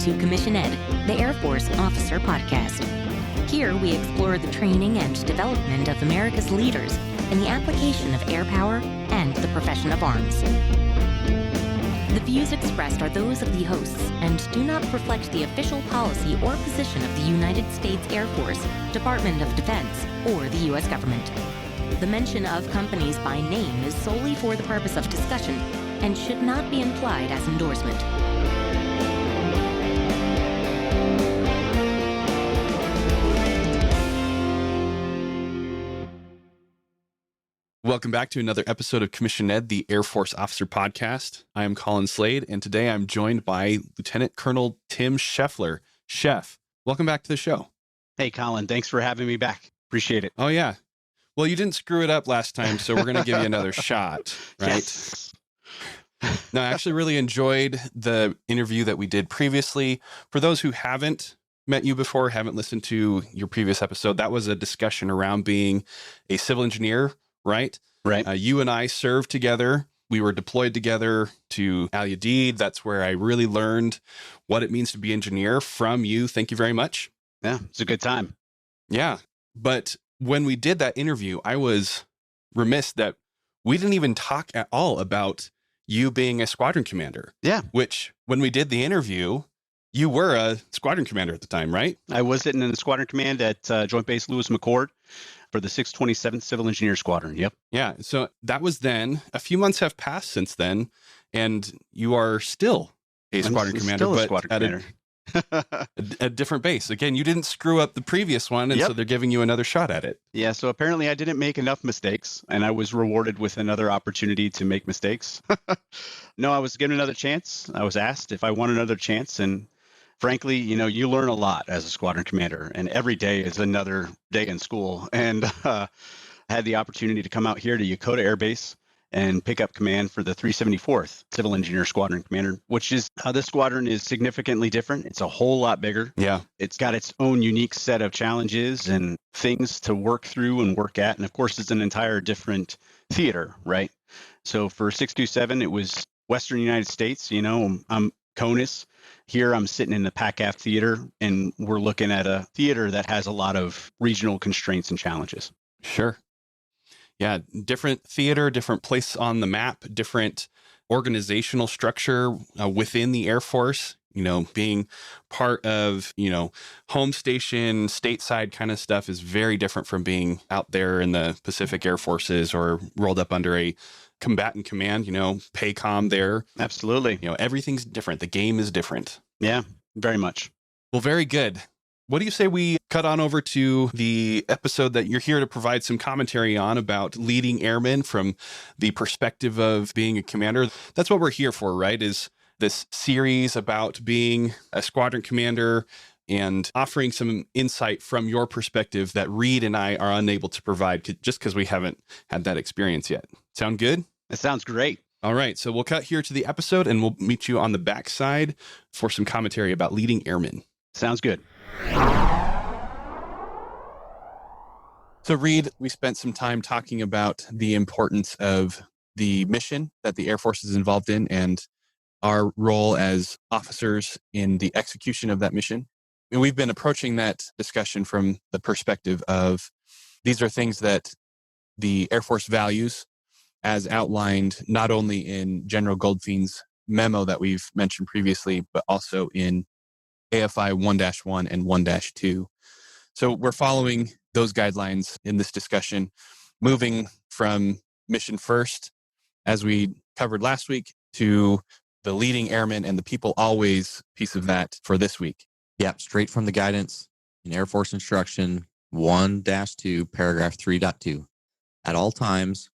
to Commission Ed, the Air Force Officer Podcast. Here we explore the training and development of America's leaders in the application of air power and the profession of arms. The views expressed are those of the hosts and do not reflect the official policy or position of the United States Air Force, Department of Defense, or the U.S. government. The mention of companies by name is solely for the purpose of discussion and should not be implied as endorsement. Welcome back to another episode of Commission Ed, the Air Force Officer Podcast. I am Colin Slade, and today I'm joined by Lt Col Tim Scheffler. Chef, welcome back to the show. Hey, Colin, thanks for having me back. Appreciate it. Oh, yeah. Well, you didn't screw it up last time, so we're going to give you another shot, right? Yes. No, I actually really enjoyed the interview that we did previously. For those who haven't met you before, haven't listened to your previous episode, that was a discussion around being a civil engineer, right? Right. You and I served together. We were deployed together to Al Udeid. That's where I really learned what it means to be an engineer from you. Thank you very much. Yeah, it's a good time. Yeah. But when we did that interview, I was remiss that we didn't even talk at all about you being a squadron commander. Yeah. Which, when we did the interview, you were a squadron commander at the time, right? I was sitting in the squadron command at Joint Base Lewis McChord for the 627th Civil Engineer Squadron. Yep. Yeah. So that was then. A few months have passed since then, and you are still a squadron commander, still a but squadron at commander. a different base. Again, you didn't screw up the previous one, and so they're giving you another shot at it. Yeah, so apparently I didn't make enough mistakes, and I was rewarded with another opportunity to make mistakes. No, I was given another chance. I was asked if I want another chance, and frankly, you learn a lot as a squadron commander, and every day is another day in school. And I had the opportunity to come out here to Yokota Air Base and pick up command for the 374th Civil Engineer Squadron Commander, which is how this squadron is significantly different. It's a whole lot bigger. Yeah. It's got its own unique set of challenges and things to work through and work at. And of course, it's an entire different theater, right? So for 627, it was Western United States. I'm CONUS. Here I'm sitting in the PACAF theater, and we're looking at a theater that has a lot of regional constraints and challenges. Sure. Yeah, different theater, different place on the map, different organizational structure within the Air Force, being part of, home station, stateside kind of stuff is very different from being out there in the Pacific Air Forces or rolled up under a combatant command, PACOM there. Absolutely. Everything's different. The game is different. Yeah, very much. Well, very good. What do you say we cut on over to the episode that you're here to provide some commentary on about leading airmen from the perspective of being a commander? That's what we're here for, right? Is this series about being a squadron commander and offering some insight from your perspective that Reed and I are unable to provide just because we haven't had that experience yet. Sound good? That sounds great. All right. So we'll cut here to the episode and we'll meet you on the backside for some commentary about leading airmen. Sounds good. So, Reed, we spent some time talking about the importance of the mission that the Air Force is involved in and our role as officers in the execution of that mission. And we've been approaching that discussion from the perspective of these are things that the Air Force values as outlined not only in General Goldfein's memo that we've mentioned previously, but also in AFI 1-1 and 1-2. So we're following those guidelines in this discussion, moving from mission first, as we covered last week, to the leading airmen and the people always piece of that for this week. Yep, straight from the guidance in Air Force Instruction 1-2, paragraph 3.2. At all times,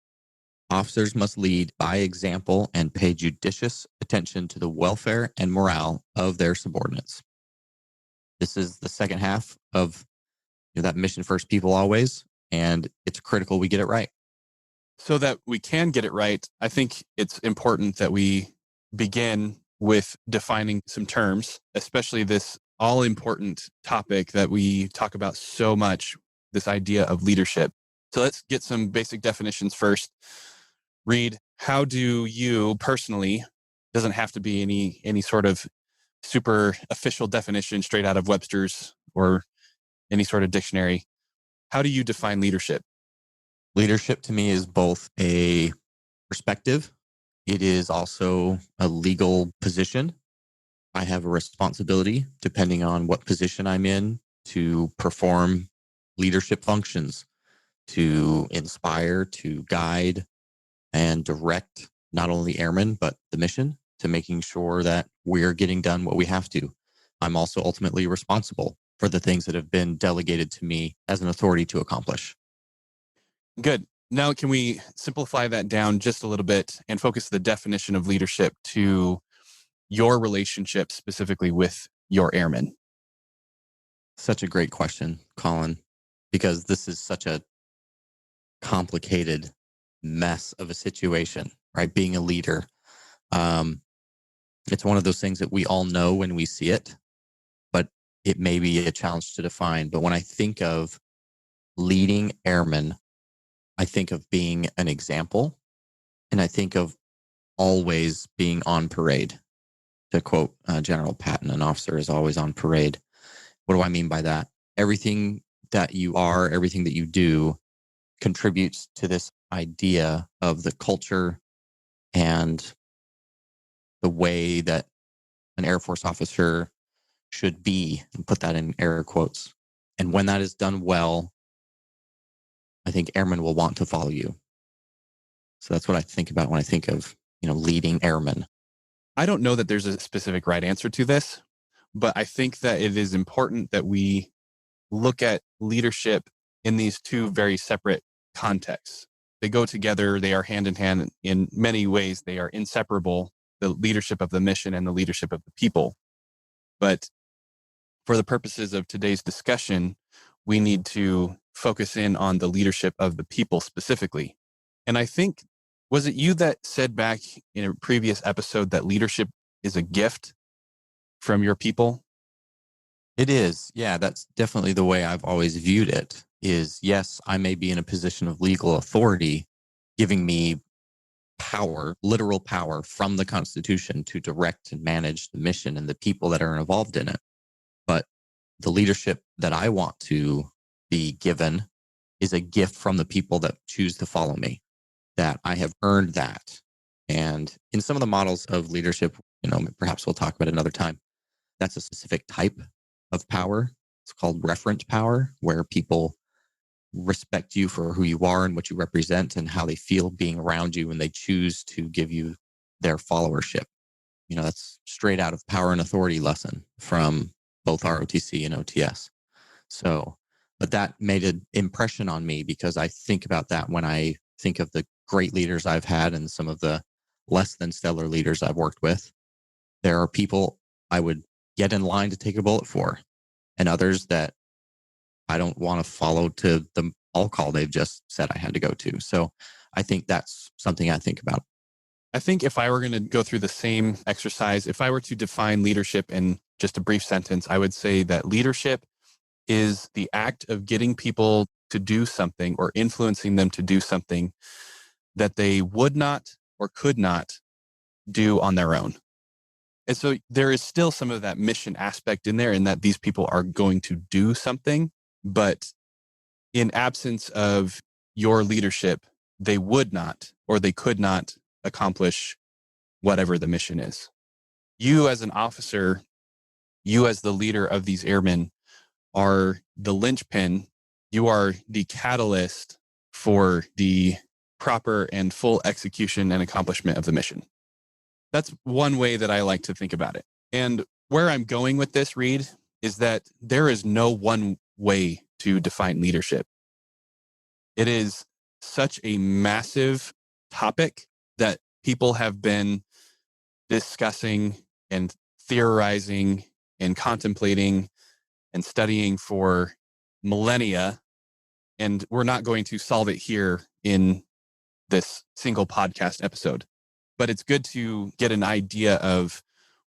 officers must lead by example and pay judicious attention to the welfare and morale of their subordinates. This is the second half of that mission first, people always, and it's critical we get it right. So that we can get it right, I think it's important that we begin with defining some terms, especially this all-important topic that we talk about so much, this idea of leadership. So let's get some basic definitions first. Reed, how do you personally, doesn't have to be any sort of super official definition straight out of Webster's or any sort of dictionary. How do you define leadership? Leadership to me is both a perspective. It is also a legal position. I have a responsibility, depending on what position I'm in, to perform leadership functions, to inspire, to guide, and direct not only airmen, but the mission to making sure that we're getting done what we have to. I'm also ultimately responsible for the things that have been delegated to me as an authority to accomplish. Good. Now, can we simplify that down just a little bit and focus the definition of leadership to your relationship specifically with your airmen? Such a great question, Colin, because this is such a complicated mess of a situation, right? Being a leader. It's one of those things that we all know when we see it, but it may be a challenge to define. But when I think of leading airmen, I think of being an example, and I think of always being on parade. To quote General Patton, an officer is always on parade. What do I mean by that? Everything that you are, everything that you do contributes to this idea of the culture and the way that an Air Force officer should be, and put that in air quotes. And when that is done well, I think airmen will want to follow you. So that's what I think about when I think of, leading airmen. I don't know that there's a specific right answer to this, but I think that it is important that we look at leadership in these two very separate contexts. They go together. They are hand in hand in many ways. They are inseparable, the leadership of the mission and the leadership of the people. But for the purposes of today's discussion, we need to focus in on the leadership of the people specifically. And I think, was it you that said back in a previous episode that leadership is a gift from your people? It is. Yeah, that's definitely the way I've always viewed it. Is yes, I may be in a position of legal authority, giving me power, literal power from the Constitution to direct and manage the mission and the people that are involved in it. But the leadership that I want to be given is a gift from the people that choose to follow me, that I have earned that. And in some of the models of leadership, perhaps we'll talk about it another time, that's a specific type of power. It's called referent power, where people respect you for who you are and what you represent and how they feel being around you, and they choose to give you their followership. That's straight out of Power and Authority lesson from both ROTC and OTS. So, but that made an impression on me because I think about that when I think of the great leaders I've had and some of the less than stellar leaders I've worked with. There are people I would get in line to take a bullet for, and others that I don't want to follow to the all call they've just said I had to go to. So I think that's something I think about. I think if I were going to go through the same exercise, if I were to define leadership in just a brief sentence, I would say that leadership is the act of getting people to do something or influencing them to do something that they would not or could not do on their own. And so there is still some of that mission aspect in there, in that these people are going to do something, but in absence of your leadership, they would not or they could not accomplish whatever the mission is. You as an officer, you as the leader of these airmen are the linchpin. You are the catalyst for the proper and full execution and accomplishment of the mission. That's one way that I like to think about it. And where I'm going with this, Reed, is that there is no one way to define leadership. It is such a massive topic that people have been discussing and theorizing and contemplating and studying for millennia. And we're not going to solve it here in this single podcast episode. But it's good to get an idea of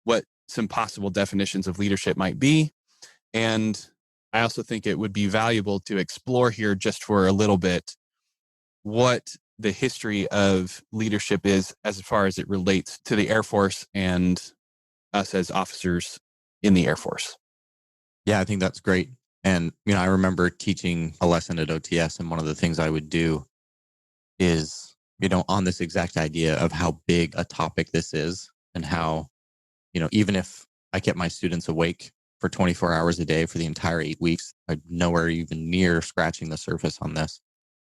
what some possible definitions of leadership might be. And I also think it would be valuable to explore here just for a little bit what the history of leadership is as far as it relates to the Air Force and us as officers in the Air Force. Yeah, I think that's great. And, I remember teaching a lesson at OTS, and one of the things I would do is, on this exact idea of how big a topic this is, and how, even if I kept my students awake for 24 hours a day for the entire 8 weeks, I'm nowhere even near scratching the surface on this.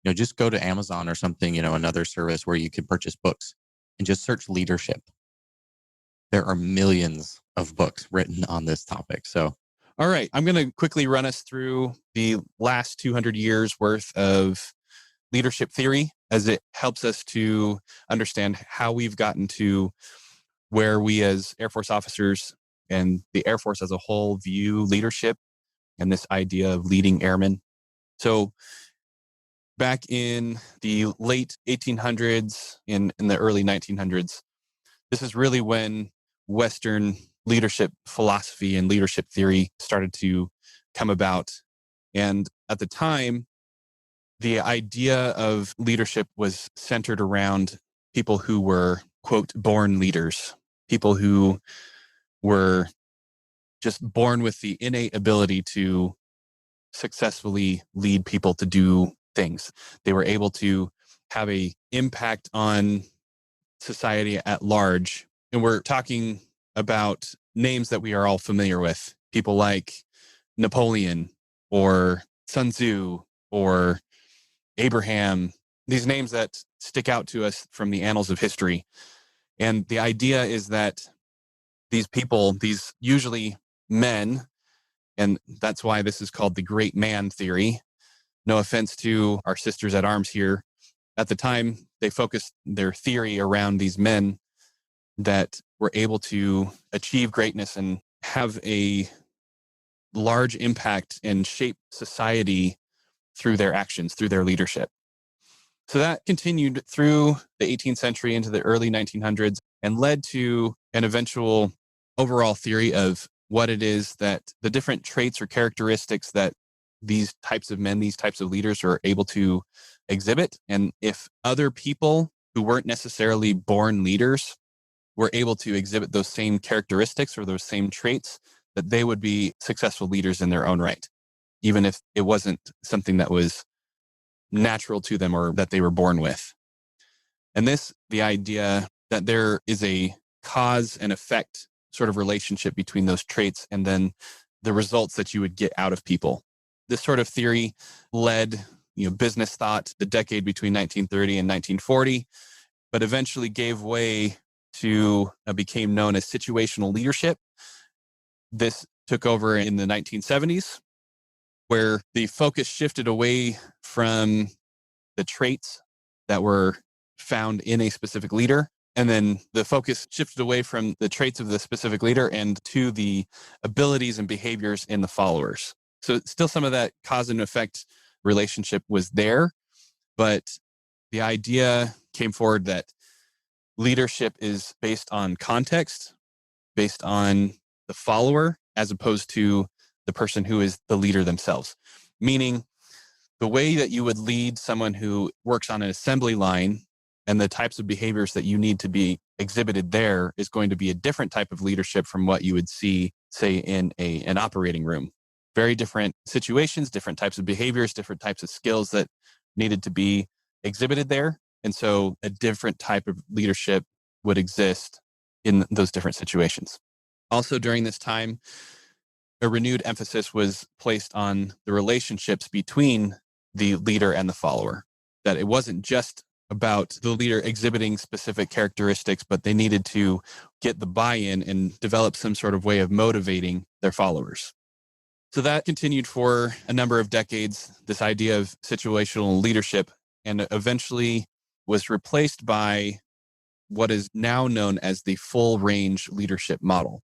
Just go to Amazon or something, another service where you can purchase books and just search leadership. There are millions of books written on this topic. So, all right, I'm going to quickly run us through the last 200 years worth of leadership theory, as it helps us to understand how we've gotten to where we as Air Force officers and the Air Force as a whole view leadership and this idea of leading airmen. So back in the late 1800s, in the early 1900s, this is really when Western leadership philosophy and leadership theory started to come about. And at the time, the idea of leadership was centered around people who were, quote, born leaders, people who were just born with the innate ability to successfully lead people to do things. They were able to have an impact on society at large. And we're talking about names that we are all familiar with, people like Napoleon or Sun Tzu or Abraham, these names that stick out to us from the annals of history. And the idea is that these people, these usually men, and that's why this is called the great man theory. No offense to our sisters at arms here. At the time, they focused their theory around these men that were able to achieve greatness and have a large impact and shape society through their actions, through their leadership. So that continued through the 18th century into the early 1900s and led to an eventual overall theory of what it is that the different traits or characteristics that these types of men, these types of leaders are able to exhibit. And if other people who weren't necessarily born leaders were able to exhibit those same characteristics or those same traits, that they would be successful leaders in their own right, even if it wasn't something that was natural to them or that they were born with. And the idea that there is a cause and effect sort of relationship between those traits and then the results that you would get out of people. This sort of theory led, business thought the decade between 1930 and 1940, but eventually gave way to became known as situational leadership. This took over in the 1970s, where the focus shifted away from the traits that were found in a specific leader. And then the focus shifted away from the traits of the specific leader and to the abilities and behaviors in the followers. So still some of that cause and effect relationship was there, but the idea came forward that leadership is based on context, based on the follower, as opposed to the person who is the leader themselves. Meaning the way that you would lead someone who works on an assembly line and the types of behaviors that you need to be exhibited there is going to be a different type of leadership from what you would see, say, in an operating room. Very different situations, different types of behaviors, different types of skills that needed to be exhibited there. And so a different type of leadership would exist in those different situations. Also during this time, a renewed emphasis was placed on the relationships between the leader and the follower, that it wasn't just about the leader exhibiting specific characteristics, but they needed to get the buy-in and develop some sort of way of motivating their followers. So that continued for a number of decades, this idea of situational leadership, and eventually was replaced by what is now known as the full range leadership model,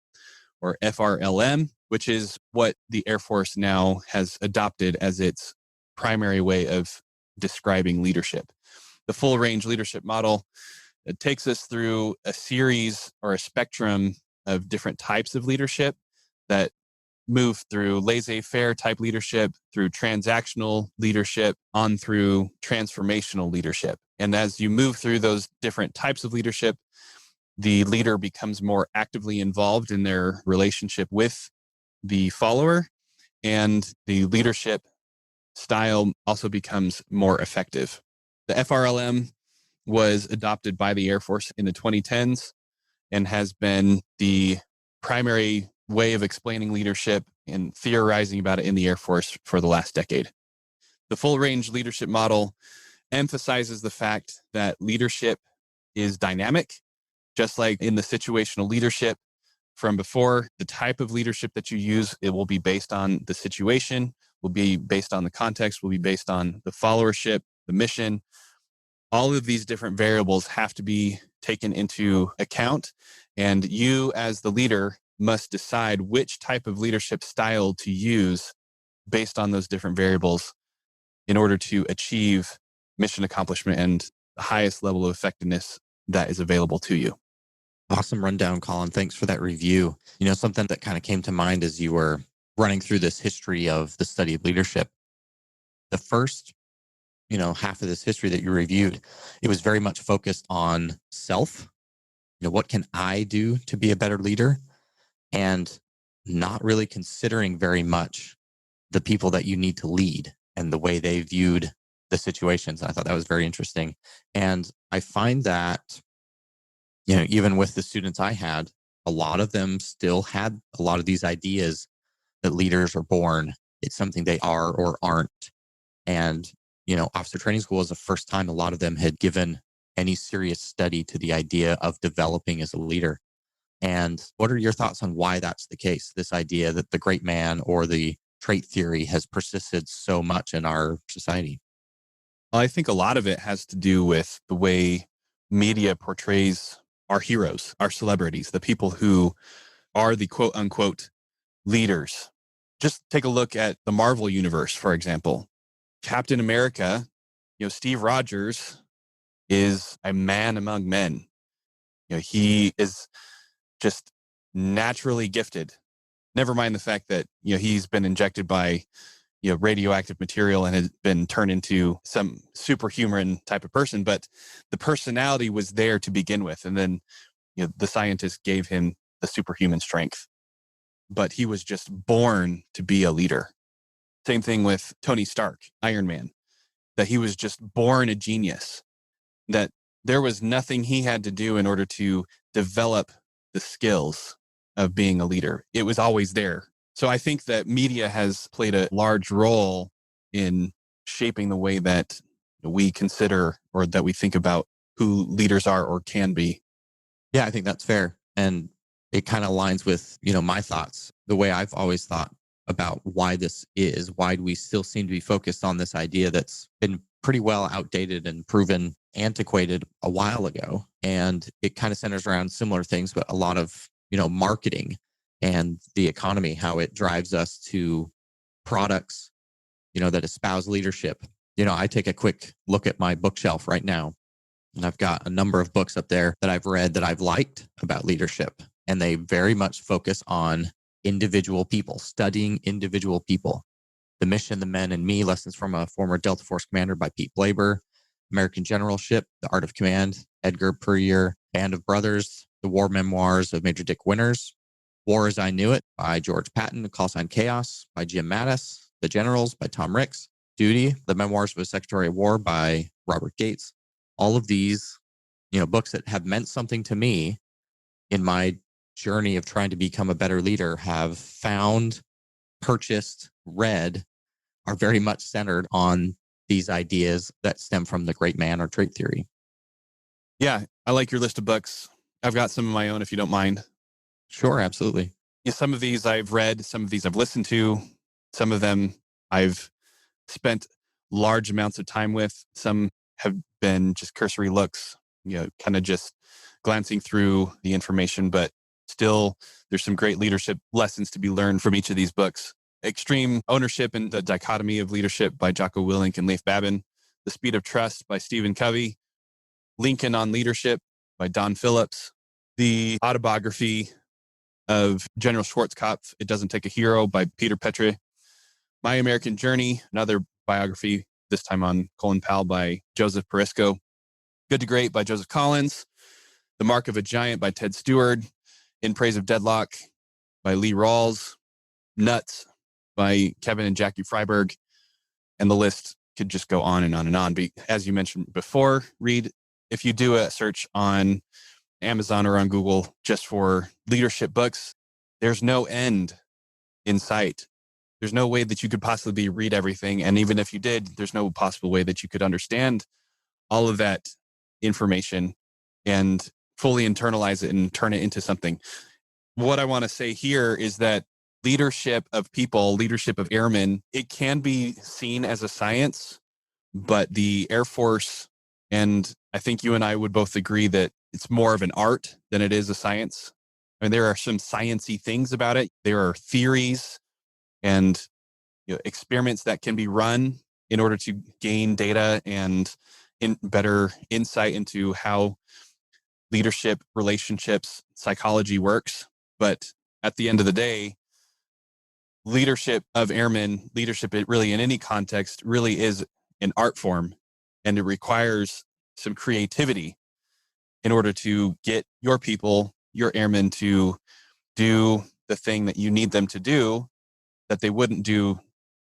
or FRLM, which is what the Air Force now has adopted as its primary way of describing leadership. The full range leadership model, it takes us through a series or a spectrum of different types of leadership that move through laissez-faire type leadership, through transactional leadership, on through transformational leadership. And as you move through those different types of leadership, the leader becomes more actively involved in their relationship with the follower, and the leadership style also becomes more effective. The FRLM was adopted by the Air Force in the 2010s and has been the primary way of explaining leadership and theorizing about it in the Air Force for the last decade. The full range leadership model emphasizes the fact that leadership is dynamic, just like in the situational leadership from before. The type of leadership that you use, it will be based on the situation, will be based on the context, will be based on the followership, the mission. All of these different variables have to be taken into account, and you as the leader must decide which type of leadership style to use based on those different variables in order to achieve mission accomplishment and the highest level of effectiveness that is available to you. Awesome rundown, Colin. Thanks for that review. You know, something that kind of came to mind as you were running through this history of the study of leadership. The first, half of this history that you reviewed, it was very much focused on self. What can I do to be a better leader? And not really considering very much the people that you need to lead and the way they viewed the situations. I thought that was very interesting. And I find that, even with the students I had, a lot of them still had a lot of these ideas that leaders are born. It's something they are or aren't. And, officer training school was the first time a lot of them had given any serious study to the idea of developing as a leader. And what are your thoughts on why that's the case? This idea that the great man or the trait theory has persisted so much in our society? Well, I think a lot of it has to do with the way media portrays our heroes, our celebrities, the people who are the quote unquote leaders. Just take a look at the Marvel universe, for example. Captain America, Steve Rogers is a man among men. He is just naturally gifted. Never mind the fact that, he's been injected by, radioactive material and has been turned into some superhuman type of person, but the personality was there to begin with. And then, the scientist gave him the superhuman strength, but he was just born to be a leader. Same thing with Tony Stark, Iron Man, that he was just born a genius, that there was nothing he had to do in order to develop the skills of being a leader. It was always there. So I think that media has played a large role in shaping the way that we consider or that we think about who leaders are or can be. Yeah, I think that's fair. And it kind of aligns with, my thoughts, the way I've always thought about why this is, why do we still seem to be focused on this idea that's been pretty well outdated and proven antiquated a while ago. And it kind of centers around similar things, but a lot of, marketing and the economy, how it drives us to products, that espouse leadership. I take a quick look at my bookshelf right now, and I've got a number of books up there that I've read that I've liked about leadership. And they very much focus on individual people, studying individual people. The Mission, the Men, and Me, Lessons from a Former Delta Force Commander by Pete Blaber. American Generalship, The Art of Command, Edgar Puryear. Band of Brothers, The War Memoirs of Major Dick Winters. War as I Knew It by George Patton. Call Sign Chaos by Jim Mattis. The Generals by Tom Ricks. Duty, The Memoirs of a Secretary of War by Robert Gates. All of these, books that have meant something to me in my journey of trying to become a better leader have found, purchased, read, are very much centered on these ideas that stem from the great man or trait theory. Yeah, I like your list of books. I've got some of my own, if you don't mind. Sure, absolutely. Yeah, some of these I've read, some of these I've listened to, some of them I've spent large amounts of time with. Some have been just cursory looks, kind of just glancing through the information, but still there's some great leadership lessons to be learned from each of these books. Extreme Ownership and the Dichotomy of Leadership by Jocko Willink and Leif Babin. The Speed of Trust by Stephen Covey. Lincoln on Leadership by Don Phillips. The Autobiography of General Schwarzkopf, It Doesn't Take a Hero by Peter Petre. My American Journey, another biography, this time on Colin Powell by Joseph Perisco. Good to Great by Joseph Collins. The Mark of a Giant by Ted Stewart, In Praise of Deadlock by Lee Rawls, Nuts by Kevin and Jackie Freiberg, and the list could just go on and on and on. But as you mentioned before, Reed, if you do a search on Amazon or on Google just for leadership books, there's no end in sight. There's no way that you could possibly read everything. And even if you did, there's no possible way that you could understand all of that information and fully internalize it and turn it into something. What I want to say here is that leadership of people, leadership of airmen, it can be seen as a science, but the Air Force, and I think you and I would both agree that it's more of an art than it is a science. I mean, there are some sciencey things about it. There are theories and experiments that can be run in order to gain data and better insight into how leadership, relationships, psychology works. But at the end of the day, leadership of airmen, leadership really in any context really is an art form, and it requires some creativity in order to get your people, your airmen, to do the thing that you need them to do that they wouldn't do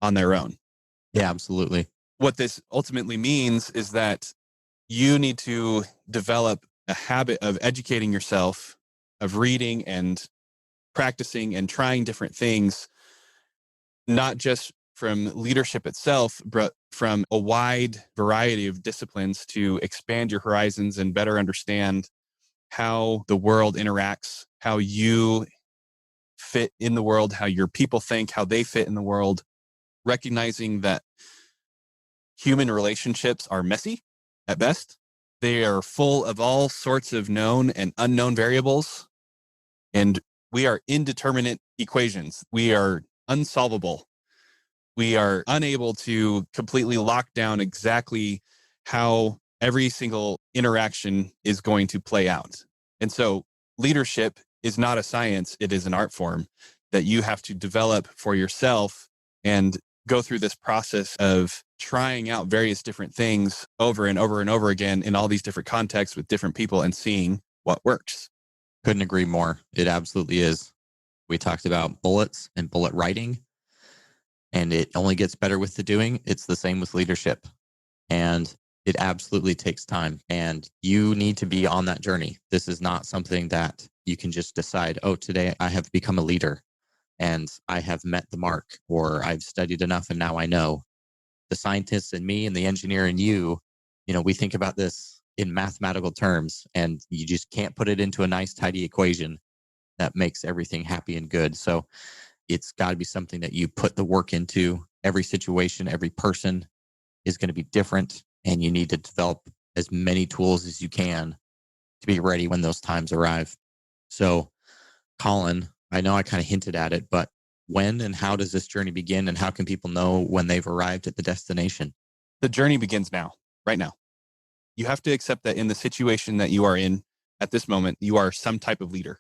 on their own. Yeah, absolutely. What this ultimately means is that you need to develop a habit of educating yourself, of reading and practicing and trying different things, not just from leadership itself, but from a wide variety of disciplines to expand your horizons and better understand how the world interacts, how you fit in the world, how your people think, how they fit in the world, recognizing that human relationships are messy at best. They are full of all sorts of known and unknown variables, and we are indeterminate equations. We are unsolvable. We are unable to completely lock down exactly how every single interaction is going to play out. And so leadership is not a science. It is an art form that you have to develop for yourself and go through this process of trying out various different things over and over and over again in all these different contexts with different people and seeing what works. Couldn't agree more. It absolutely is. We talked about bullets and bullet writing, and it only gets better with the doing. It's the same with leadership. And it absolutely takes time. And you need to be on that journey. This is not something that you can just decide, oh, today I have become a leader and I have met the mark, or I've studied enough and now I know. The scientist in me and the engineer in you, we think about this in mathematical terms, and you just can't put it into a nice, tidy equation that makes everything happy and good. So it's got to be something that you put the work into. Every situation, every person is going to be different, and you need to develop as many tools as you can to be ready when those times arrive. So, Colin, I know I kind of hinted at it, but when and how does this journey begin, and how can people know when they've arrived at the destination? The journey begins now, right now. You have to accept that in the situation that you are in at this moment, you are some type of leader.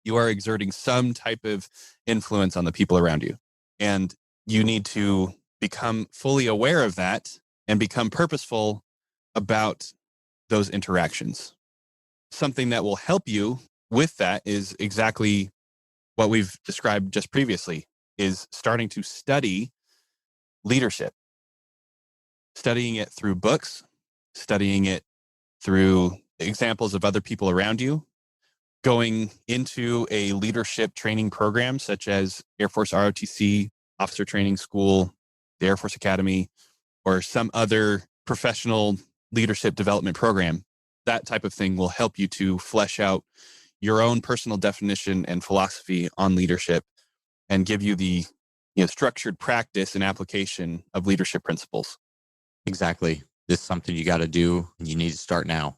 You are exerting some type of influence on the people around you. And you need to become fully aware of that and become purposeful about those interactions. Something that will help you with that is exactly what we've described just previously, is starting to study leadership, studying it through books, studying it through examples of other people around you, going into a leadership training program such as Air Force ROTC, Officer Training School, the Air Force Academy, or some other professional leadership development program. That type of thing will help you to flesh out your own personal definition and philosophy on leadership and give you the structured practice and application of leadership principles. Exactly. This is something you got to do, and you need to start now.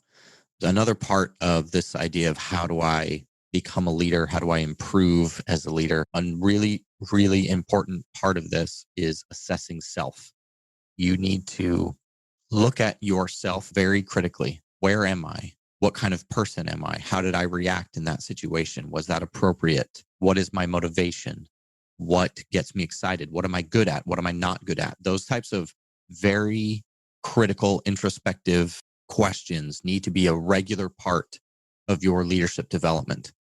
Another part of this idea of how do I become a leader? How do I improve as a leader? A really, really important part of this is assessing self. You need to look at yourself very critically. Where am I? What kind of person am I? How did I react in that situation? Was that appropriate? What is my motivation? What gets me excited? What am I good at? What am I not good at? Those types of very critical, introspective questions need to be a regular part of your leadership development.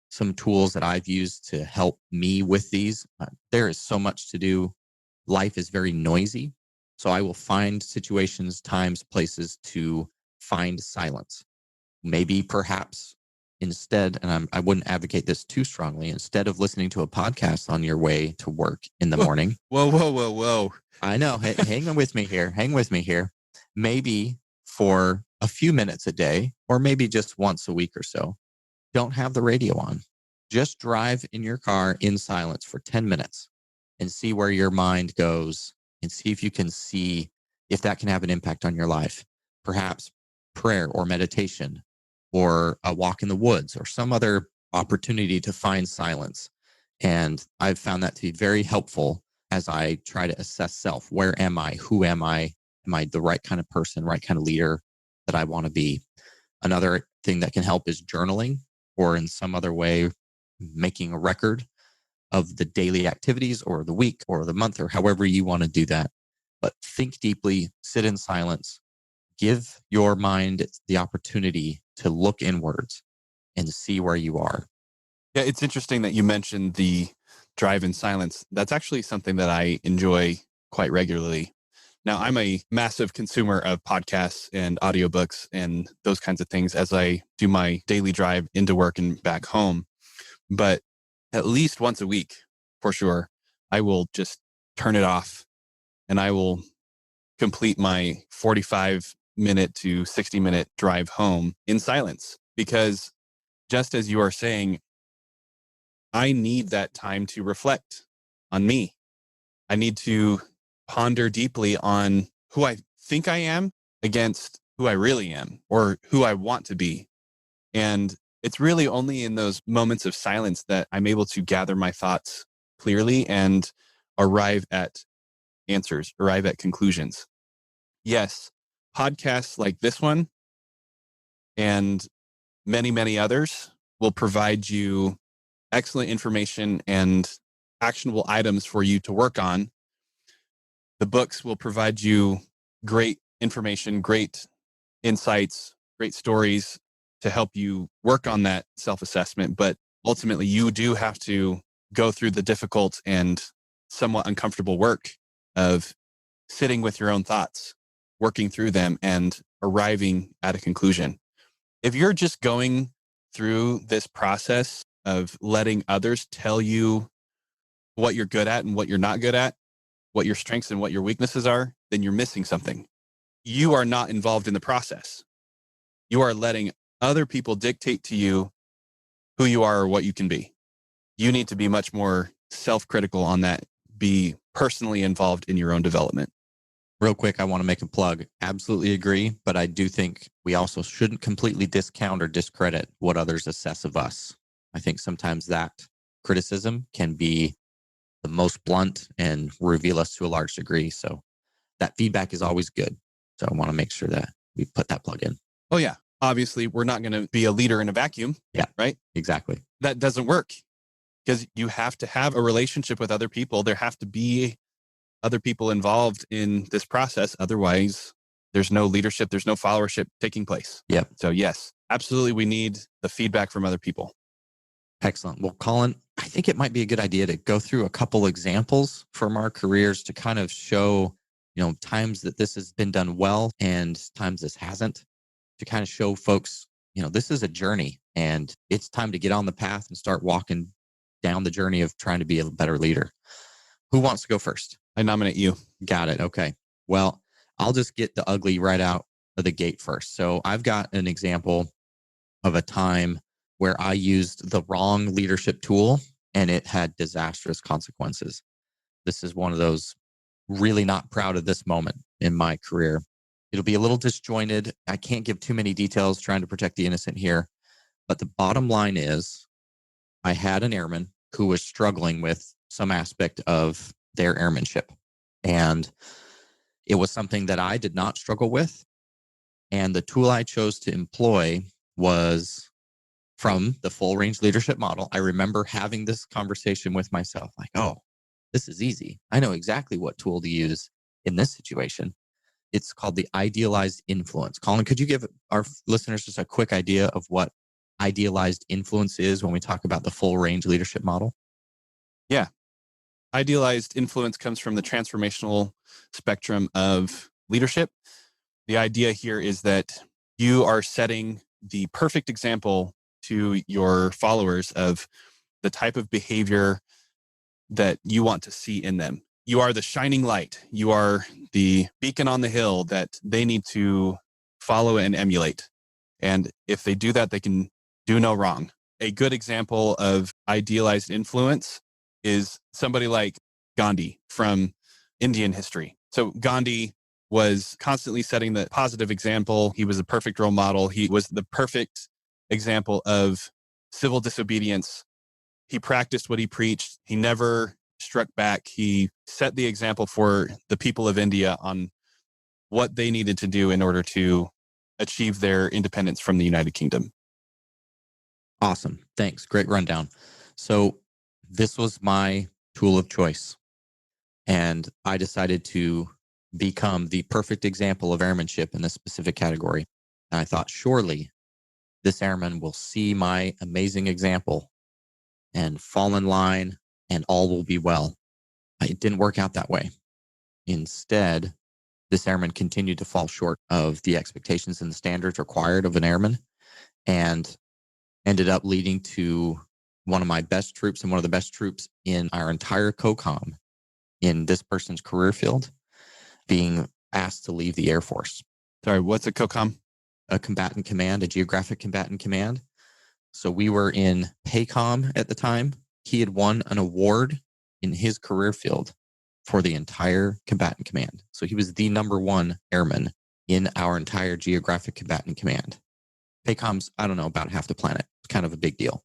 Some tools that I've used to help me with these. There is so much to do. Life is very noisy. So I will find situations, times, places to find silence. Maybe perhaps instead, and I wouldn't advocate this too strongly, instead of listening to a podcast on your way to work in the morning. Whoa. I know. Hang on with me here. Hang with me here. Maybe for a few minutes a day, or maybe just once a week or so, don't have the radio on. Just drive in your car in silence for 10 minutes and see where your mind goes and see if you can see if that can have an impact on your life. Perhaps prayer or meditation or a walk in the woods or some other opportunity to find silence. And I've found that to be very helpful as I try to assess self. Where am I? Who am I? Am I the right kind of person, right kind of leader that I want to be? Another thing that can help is journaling, or in some other way, making a record of the daily activities or the week or the month or however you want to do that. But think deeply, sit in silence, give your mind the opportunity to look inwards and see where you are. Yeah, it's interesting that you mentioned the drive in silence. That's actually something that I enjoy quite regularly. Now, I'm a massive consumer of podcasts and audiobooks and those kinds of things as I do my daily drive into work and back home. But at least once a week, for sure, I will just turn it off and I will complete my 45-minute to 60-minute drive home in silence. Because just as you are saying, I need that time to reflect on me. I need to ponder deeply on who I think I am against who I really am or who I want to be. And it's really only in those moments of silence that I'm able to gather my thoughts clearly and arrive at answers, arrive at conclusions. Yes, podcasts like this one and many, many others will provide you excellent information and actionable items for you to work on. The books will provide you great information, great insights, great stories to help you work on that self-assessment. But ultimately, you do have to go through the difficult and somewhat uncomfortable work of sitting with your own thoughts, working through them, and arriving at a conclusion. If you're just going through this process of letting others tell you what you're good at and what you're not good at, what your strengths and what your weaknesses are, then you're missing something. You are not involved in the process. You are letting other people dictate to you who you are or what you can be. You need to be much more self-critical on that, be personally involved in your own development. Real quick, I want to make a plug. Absolutely agree, but I do think we also shouldn't completely discount or discredit what others assess of us. I think sometimes that criticism can be the most blunt and reveal us to a large degree. So that feedback is always good. So I want to make sure that we put that plug in. Oh yeah. Obviously, we're not going to be a leader in a vacuum. Yeah. Right? Exactly. That doesn't work because you have to have a relationship with other people. There have to be other people involved in this process. Otherwise, there's no leadership. There's no followership taking place. Yep. So yes, absolutely. We need the feedback from other people. Excellent. Well, Colin, I think it might be a good idea to go through a couple examples from our careers to kind of show, times that this has been done well and times this hasn't, to kind of show folks, this is a journey and it's time to get on the path and start walking down the journey of trying to be a better leader. Who wants to go first? I nominate you. Got it. Okay. Well, I'll just get the ugly right out of the gate first. So I've got an example of a time where I used the wrong leadership tool and it had disastrous consequences. This is one of those really not proud of this moment in my career. It'll be a little disjointed. I can't give too many details trying to protect the innocent here. But the bottom line is I had an airman who was struggling with some aspect of their airmanship. And it was something that I did not struggle with. And the tool I chose to employ was from the full range leadership model. I remember having this conversation with myself like, oh, this is easy. I know exactly what tool to use in this situation. It's called the idealized influence. Colin, could you give our listeners just a quick idea of what idealized influence is when we talk about the full range leadership model? Yeah. Idealized influence comes from the transformational spectrum of leadership. The idea here is that you are setting the perfect example to your followers of the type of behavior that you want to see in them. You are the shining light. You are the beacon on the hill that they need to follow and emulate. And if they do that, they can do no wrong. A good example of idealized influence is somebody like Gandhi from Indian history. So Gandhi was constantly setting the positive example. He was a perfect role model. He was the perfect example of civil disobedience. He practiced what he preached. He never struck back. He set the example for the people of India on what they needed to do in order to achieve their independence from the United Kingdom. Awesome. Thanks. Great rundown. So this was my tool of choice. And I decided to become the perfect example of airmanship in this specific category. And I thought, surely this airman will see my amazing example and fall in line and all will be well. It didn't work out that way. Instead, this airman continued to fall short of the expectations and the standards required of an airman and ended up leading to one of my best troops and one of the best troops in our entire COCOM in this person's career field being asked to leave the Air Force. Sorry, what's a COCOM? A combatant command, a geographic combatant command. So we were in PACOM at the time. He had won an award in his career field for the entire combatant command. So he was the number one airman in our entire geographic combatant command. PACOM's, I don't know, about half the planet. It's kind of a big deal.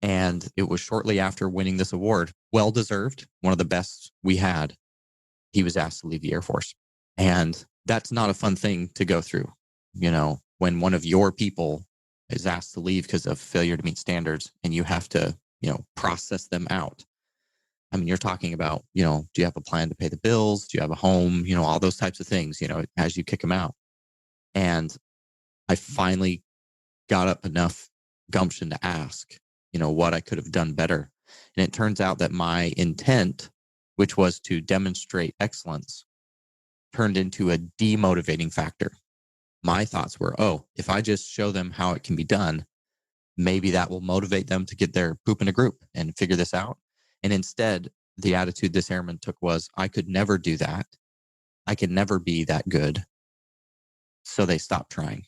And it was shortly after winning this award, well-deserved, one of the best we had, he was asked to leave the Air Force. And that's not a fun thing to go through. You know, when one of your people is asked to leave because of failure to meet standards and you have to, process them out. I mean, you're talking about, do you have a plan to pay the bills? Do you have a home? All those types of things, as you kick them out. And I finally got up enough gumption to ask, what I could have done better. And it turns out that my intent, which was to demonstrate excellence, turned into a demotivating factor. My thoughts were, if I just show them how it can be done, maybe that will motivate them to get their poop in a group and figure this out. And instead, the attitude this airman took was, I could never do that. I could never be that good. So they stopped trying.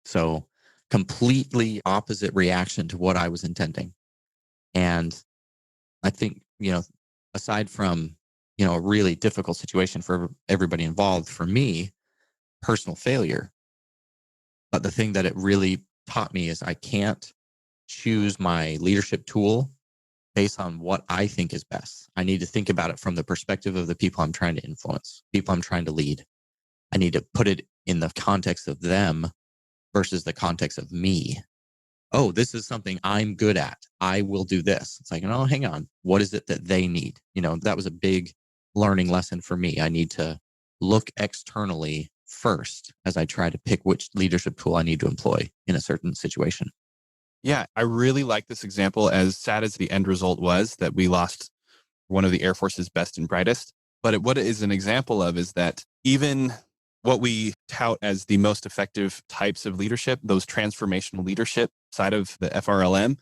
So completely opposite reaction to what I was intending. And I think, aside from, a really difficult situation for everybody involved, for me, personal failure. But the thing that it really taught me is I can't choose my leadership tool based on what I think is best. I need to think about it from the perspective of the people I'm trying to influence, people I'm trying to lead. I need to put it in the context of them versus the context of me. Oh, this is something I'm good at. I will do this. It's like, no, hang on. What is it that they need? That was a big learning lesson for me. I need to look externally first as I try to pick which leadership tool I need to employ in a certain situation. Yeah, I really like this example, as sad as the end result was that we lost one of the Air Force's best and brightest. But what it is an example of is that even what we tout as the most effective types of leadership, those transformational leadership side of the FRLM,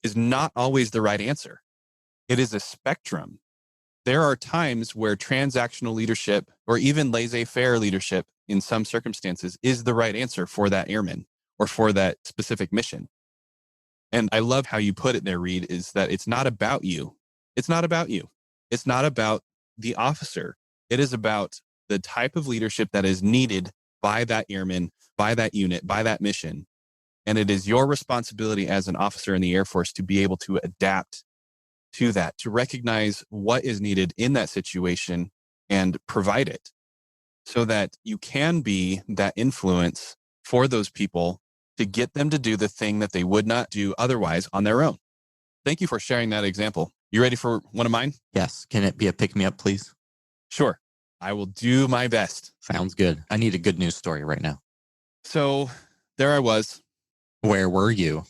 is not always the right answer. It is a spectrum. There are times where transactional leadership or even laissez-faire leadership in some circumstances is the right answer for that airman or for that specific mission. And I love how you put it there, Reed, is that it's not about you. It's not about you. It's not about the officer. It is about the type of leadership that is needed by that airman, by that unit, by that mission. And it is your responsibility as an officer in the Air Force to be able to adapt to that, to recognize what is needed in that situation and provide it so that you can be that influence for those people to get them to do the thing that they would not do otherwise on their own. Thank you for sharing that example. You ready for one of mine? Yes. Can it be a pick-me-up, please? Sure. I will do my best. Sounds good. I need a good news story right now. So there I was, Where were you?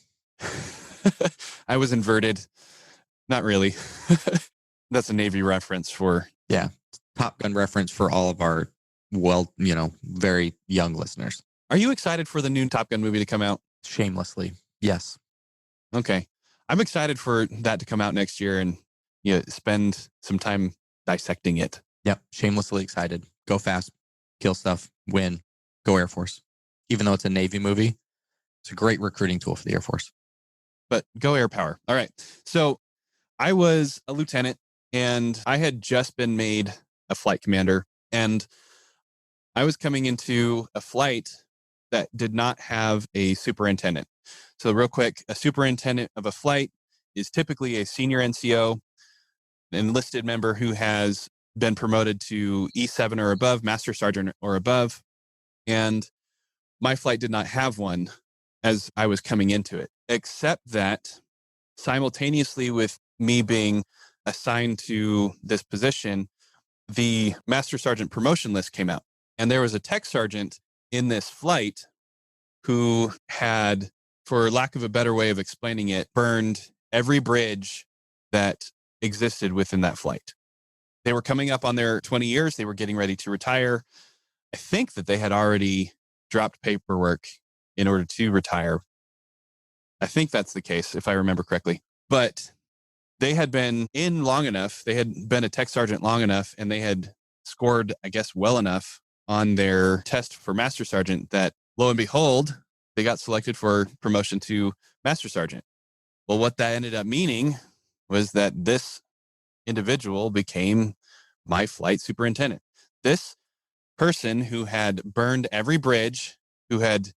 I was inverted. Not really. That's a Navy reference for. Yeah. Top Gun reference for all of our, very young listeners. Are you excited for the new Top Gun movie to come out? Shamelessly. Yes. Okay. I'm excited for that to come out next year and spend some time dissecting it. Yep. Shamelessly excited. Go fast, kill stuff, win, go Air Force. Even though it's a Navy movie, it's a great recruiting tool for the Air Force. But go air power. All right. So I was a lieutenant and I had just been made a flight commander, and I was coming into a flight that did not have a superintendent. So real quick, a superintendent of a flight is typically a senior NCO, an enlisted member who has been promoted to E7 or above, master sergeant or above. And my flight did not have one as I was coming into it, except that simultaneously with me being assigned to this position, the master sergeant promotion list came out. And there was a tech sergeant in this flight who had, for lack of a better way of explaining it, burned every bridge that existed within that flight. They were coming up on their 20 years. They were getting ready to retire. I think that they had already dropped paperwork in order to retire. I think that's the case, if I remember correctly. But they had been in long enough. They had been a tech sergeant long enough, and they had scored, I guess, well enough on their test for master sergeant that, lo and behold, they got selected for promotion to master sergeant. Well, what that ended up meaning was that this individual became my flight superintendent. This person who had burned every bridge, who had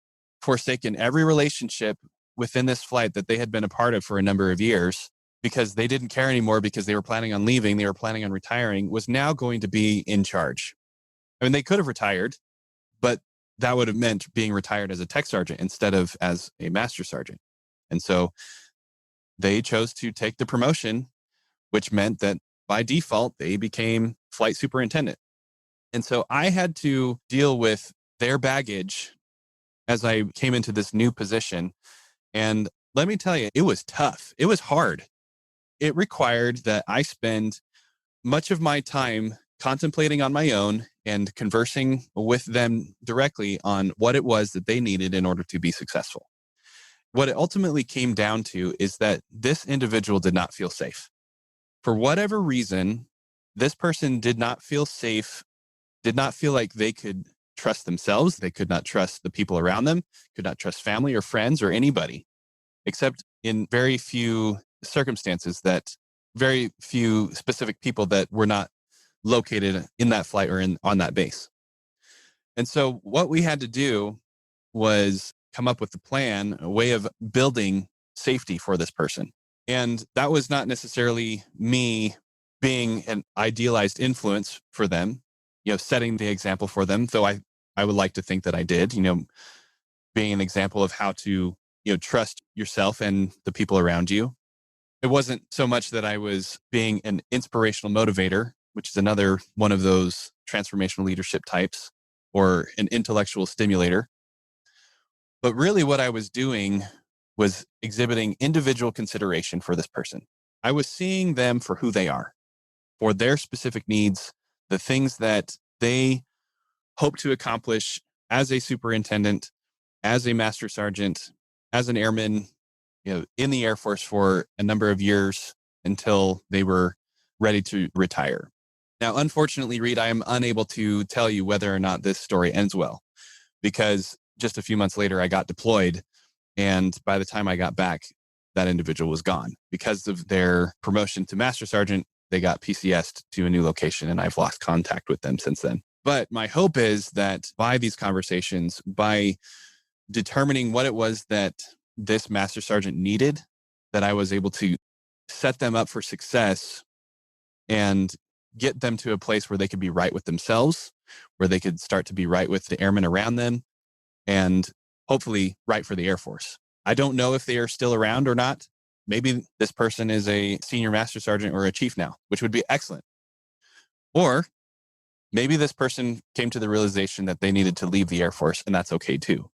forsaken every relationship within this flight that they had been a part of for a number of years because they didn't care anymore, because they were planning on leaving, they were planning on retiring, was now going to be in charge. I mean, they could have retired, but that would have meant being retired as a tech sergeant instead of as a master sergeant. And so they chose to take the promotion, which meant that by default, they became flight superintendent. And so I had to deal with their baggage as I came into this new position. And let me tell you, it was tough. It was hard. It required that I spend much of my time contemplating on my own and conversing with them directly on what it was that they needed in order to be successful. What it ultimately came down to is that this individual did not feel safe. For whatever reason, this person did not feel safe, did not feel like they could trust themselves. They could not trust the people around them, could not trust family or friends or anybody, except in very few circumstances, that very few specific people that were not located in that flight or on that base. And so what we had to do was come up with a plan, a way of building safety for this person. And that was not necessarily me being an idealized influence for them, setting the example for them, though I would like to think that I did, being an example of how to, trust yourself and the people around you. It wasn't so much that I was being an inspirational motivator, which is another one of those transformational leadership types, or an intellectual stimulator. But really what I was doing was exhibiting individual consideration for this person. I was seeing them for who they are, for their specific needs, the things that they hope to accomplish as a superintendent, as a master sergeant, as an airman, in the Air Force for a number of years until they were ready to retire. Now, unfortunately, Reed, I am unable to tell you whether or not this story ends well, because just a few months later, I got deployed. And by the time I got back, that individual was gone. Because of their promotion to master sergeant, they got PCS'd to a new location, and I've lost contact with them since then. But my hope is that by these conversations, by determining what it was that this master sergeant needed, that I was able to set them up for success and get them to a place where they could be right with themselves, where they could start to be right with the airmen around them, and hopefully right for the Air Force. I don't know if they are still around or not. Maybe this person is a senior master sergeant or a chief now, which would be excellent. Or maybe this person came to the realization that they needed to leave the Air Force, and that's okay too.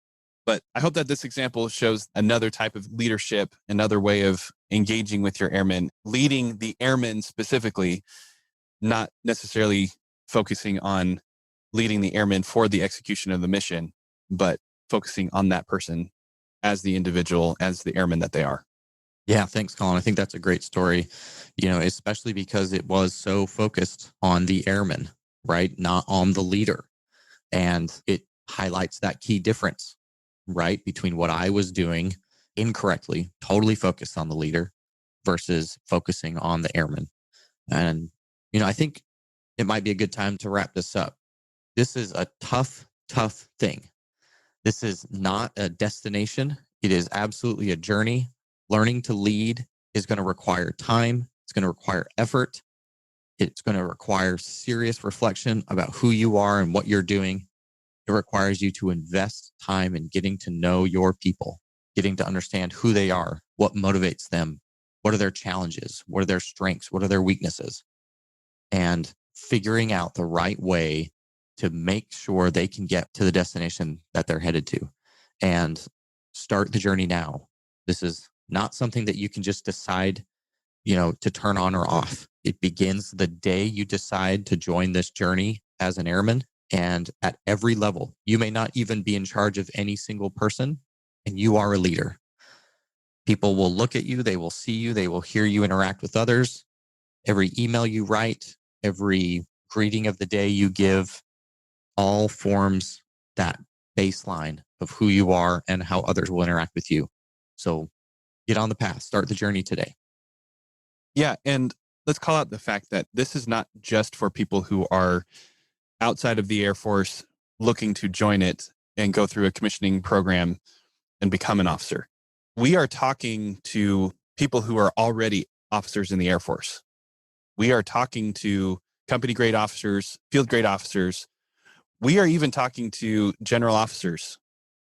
But I hope that this example shows another type of leadership, another way of engaging with your airmen, leading the airmen specifically, not necessarily focusing on leading the airmen for the execution of the mission, but focusing on that person as the individual, as the airman that they are. Yeah, thanks, Colin. I think that's a great story, especially because it was so focused on the airman, right? Not on the leader. And it highlights that key difference, right? Between what I was doing incorrectly, totally focused on the leader versus focusing on the airman. And, I think it might be a good time to wrap this up. This is a tough thing. This is not a destination. It is absolutely a journey. Learning to lead is going to require time. It's going to require effort. It's going to require serious reflection about who you are and what you're doing. It requires you to invest time in getting to know your people, getting to understand who they are, what motivates them, what are their challenges, what are their strengths, what are their weaknesses, and figuring out the right way to make sure they can get to the destination that they're headed to, and start the journey now. This is not something that you can just decide, to turn on or off. It begins the day you decide to join this journey as an airman. And at every level, you may not even be in charge of any single person, and you are a leader. People will look at you, they will see you, they will hear you interact with others. Every email you write, every greeting of the day you give, all forms that baseline of who you are and how others will interact with you. So get on the path, start the journey today. Yeah. And let's call out the fact that this is not just for people who are outside of the Air Force looking to join it and go through a commissioning program and become an officer. We are talking to people who are already officers in the Air Force. We are talking to company grade officers, field grade officers. We are even talking to general officers.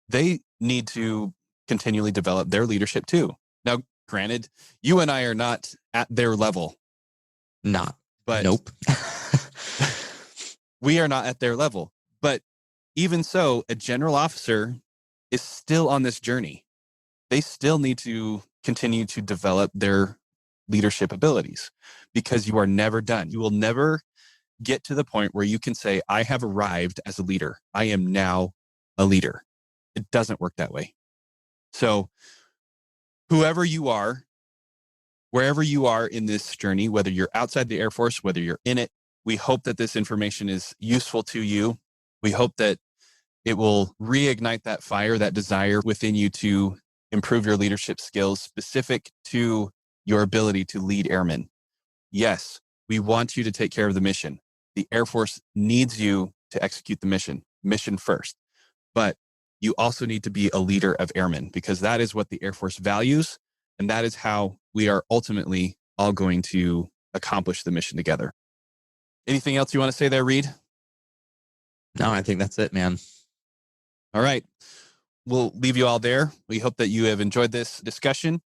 They need to continually develop their leadership too. Now, granted, you and I are not at their level. But nope. We are not at their level. But even so, a general officer is still on this journey. They still need to continue to develop their leadership abilities, because you are never done. You will never get to the point where you can say, I have arrived as a leader. I am now a leader. It doesn't work that way. So whoever you are, wherever you are in this journey, whether you're outside the Air Force, whether you're in it, we hope that this information is useful to you. We hope that it will reignite that fire, that desire within you to improve your leadership skills specific to your ability to lead airmen. Yes, we want you to take care of the mission. The Air Force needs you to execute the mission first. But you also need to be a leader of airmen, because that is what the Air Force values. And that is how we are ultimately all going to accomplish the mission together. Anything else you want to say there, Reed? No, I think that's it, man. All right. We'll leave you all there. We hope that you have enjoyed this discussion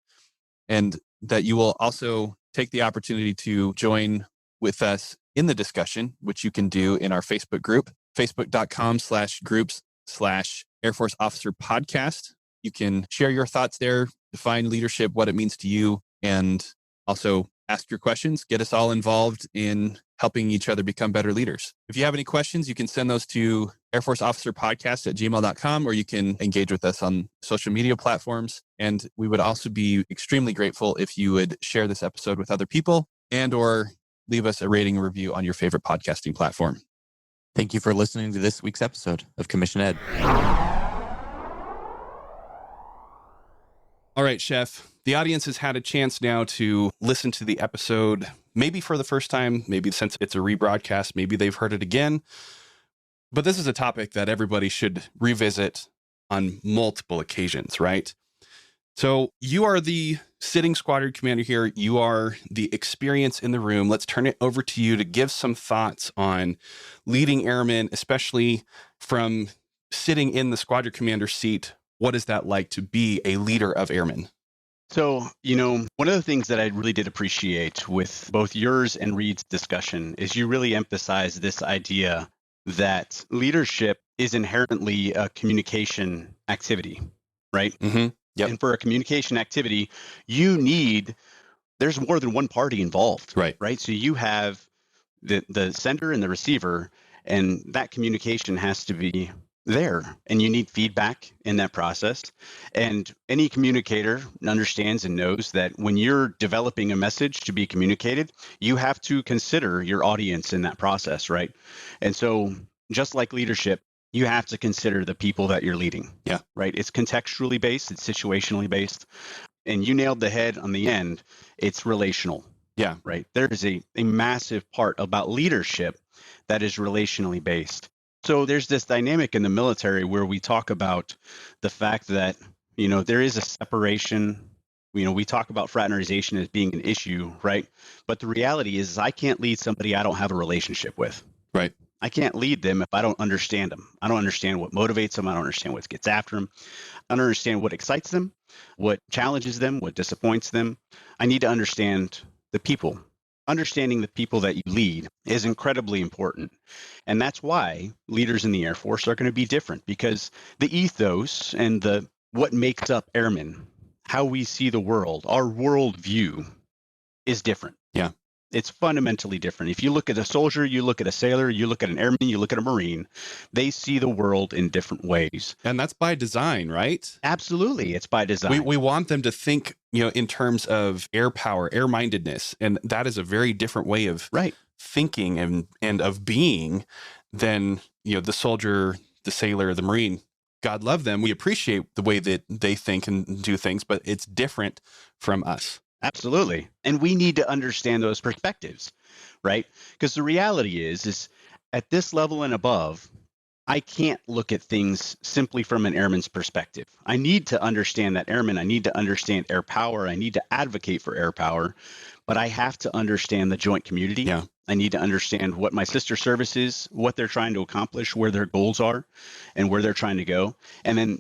and that you will also take the opportunity to join with us in the discussion, which you can do in our Facebook group, facebook.com/groups/Air Force Officer Podcast. You can share your thoughts there, define leadership, what it means to you, and also ask your questions. Get us all involved in helping each other become better leaders. If you have any questions, you can send those to airforceofficerpodcast@gmail.com, or you can engage with us on social media platforms. And we would also be extremely grateful if you would share this episode with other people and or leave us a rating and review on your favorite podcasting platform. Thank you for listening to this week's episode of Commission Ed. All right, Chef. The audience has had a chance now to listen to the episode, maybe for the first time, maybe since it's a rebroadcast, maybe they've heard it again. But this is a topic that everybody should revisit on multiple occasions, right? So you are the sitting squadron commander here. You are the experience in the room. Let's turn it over to you to give some thoughts on leading airmen, especially from sitting in the squadron commander seat. What is that like to be a leader of airmen? So, one of the things that I really did appreciate with both yours and Reed's discussion is you really emphasize this idea that leadership is inherently a communication activity, right? Mm-hmm. Yep. And for a communication activity, there's more than one party involved, right? So you have the sender and the receiver, and that communication has to be there, and you need feedback in that process. And any communicator understands and knows that when you're developing a message to be communicated, you have to consider your audience in that process, right? And so just like leadership, you have to consider the people that you're leading. Yeah. Right. It's contextually based, it's situationally based. And you nailed the head on the end. It's relational. Yeah. Right. There is a massive part about leadership that is relationally based. So there's this dynamic in the military where we talk about the fact that, there is a separation. We talk about fraternization as being an issue, right? But the reality is I can't lead somebody I don't have a relationship with. Right. I can't lead them if I don't understand them. I don't understand what motivates them. I don't understand what gets after them. I don't understand what excites them, what challenges them, what disappoints them. I need to understand the people. Understanding the people that you lead is incredibly important. And that's why leaders in the Air Force are going to be different, because the ethos and what makes up airmen, how we see the world, our worldview is different. Yeah. It's fundamentally different. If you look at a soldier, you look at a sailor, you look at an airman, you look at a Marine, they see the world in different ways. And that's by design, right? Absolutely. It's by design. We want them to think, in terms of air power, air-mindedness. And that is a very different way of thinking and of being than, the soldier, the sailor, the Marine. God love them. We appreciate the way that they think and do things, but it's different from us. Absolutely. And we need to understand those perspectives, right? Because the reality is at this level and above, I can't look at things simply from an airman's perspective. I need to understand that airman. I need to understand air power. I need to advocate for air power, but I have to understand the joint community. Yeah. I need to understand what my sister service is, what they're trying to accomplish, where their goals are, and where they're trying to go. And then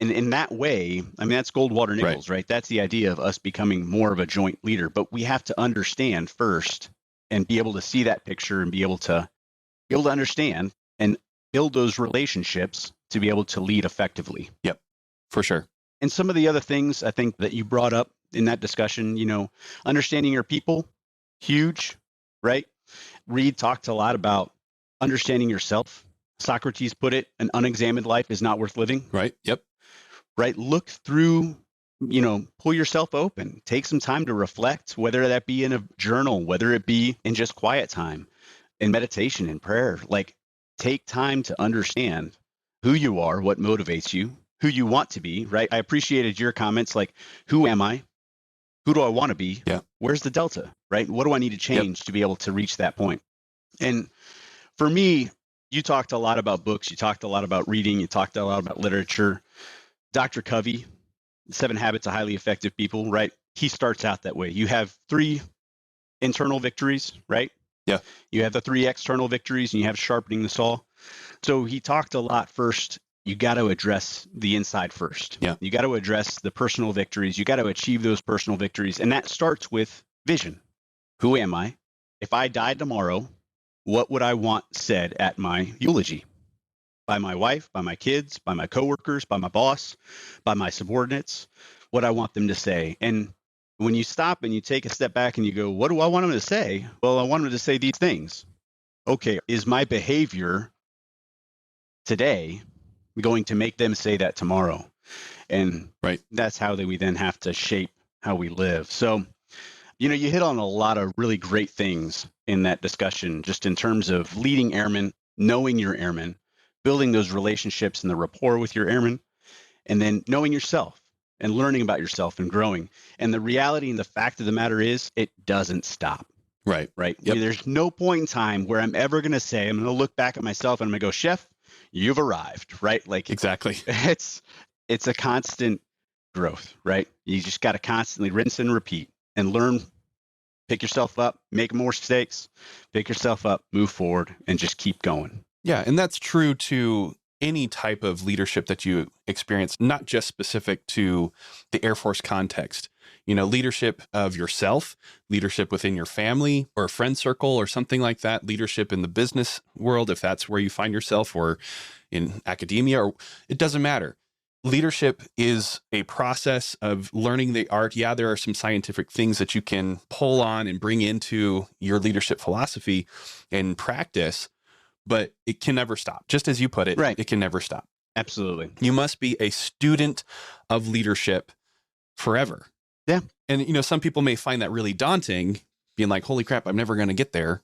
in that way, that's Goldwater Nichols, right? That's the idea of us becoming more of a joint leader. But we have to understand first and be able to see that picture and be able to understand and build those relationships to be able to lead effectively. Yep, for sure. And some of the other things I think that you brought up in that discussion, understanding your people, huge, right? Reed talked a lot about understanding yourself. Socrates put it, an unexamined life is not worth living. Right. Yep. Right. Look through, pull yourself open, take some time to reflect, whether that be in a journal, whether it be in just quiet time, in meditation, in prayer. Like, take time to understand who you are, what motivates you, who you want to be, right? I appreciated your comments like, who am I? Who do I want to be? Yeah. Where's the delta, right? What do I need to change to be able to reach that point? And for me, you talked a lot about books. You talked a lot about reading. You talked a lot about literature. Dr. Covey, 7 Habits of Highly Effective People, right? He starts out that way. You have 3 internal victories, right? Yeah. You have the 3 external victories, and you have sharpening the saw. So he talked a lot first. You got to address the inside first. Yeah. You got to address the personal victories. You got to achieve those personal victories. And that starts with vision. Who am I? If I died tomorrow, what would I want said at my eulogy? By my wife, by my kids, by my coworkers, by my boss, by my subordinates, what I want them to say. And when you stop and you take a step back and you go, what do I want them to say? Well, I want them to say these things. Okay, is my behavior today going to make them say that tomorrow? And that's how we then have to shape how we live. So, you hit on a lot of really great things in that discussion, just in terms of leading airmen, knowing your airmen, building those relationships and the rapport with your airmen, and then knowing yourself and learning about yourself and growing. And the reality and the fact of the matter is, it doesn't stop. Right. Yep. There's no point in time where I'm ever going to say, I'm going to look back at myself and I'm going to go, Chef, you've arrived, right? Like, exactly. It's a constant growth, right? You just got to constantly rinse and repeat and learn, pick yourself up, make more mistakes, pick yourself up, move forward, and just keep going. Yeah, and that's true to any type of leadership that you experience, not just specific to the Air Force context. leadership of yourself, leadership within your family or a friend circle or something like that, leadership in the business world, if that's where you find yourself, or in academia, or it doesn't matter. Leadership is a process of learning the art. Yeah, there are some scientific things that you can pull on and bring into your leadership philosophy and practice, but it can never stop. Just as you put it, Right. It can never stop. Absolutely. You must be a student of leadership forever. Yeah. And, some people may find that really daunting, being like, holy crap, I'm never going to get there.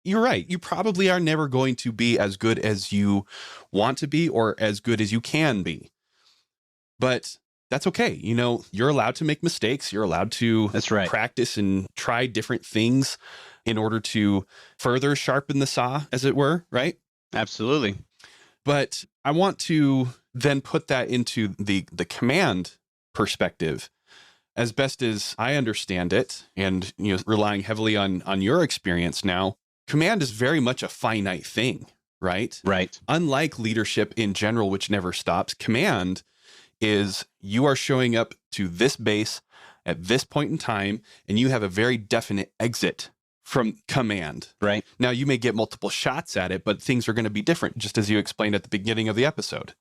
You're right. You probably are never going to be as good as you want to be or as good as you can be. But that's okay. You're allowed to make mistakes. You're allowed to That's right. practice and try different things in order to further sharpen the saw, as it were, right? Absolutely. But I want to then put that into the command perspective as best as I understand it, and relying heavily on your experience now. Command is very much a finite thing, right? Right. Unlike leadership in general, which never stops, command is you are showing up to this base at this point in time, and you have a very definite exit from command. Right. Now, you may get multiple shots at it, but things are going to be different, just as you explained at the beginning of the episode.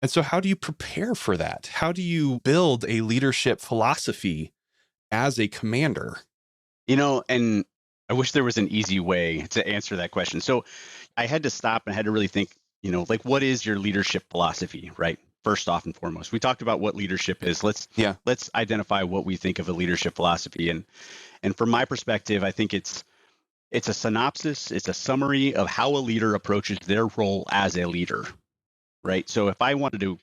And so how do you prepare for that? How do you build a leadership philosophy as a commander? And I wish there was an easy way to answer that question. So I had to stop and I had to really think, what is your leadership philosophy, right? First off and foremost, we talked about what leadership is. Let's identify what we think of a leadership philosophy. And from my perspective, I think it's a synopsis, it's a summary of how a leader approaches their role as a leader, right? So if I wanted to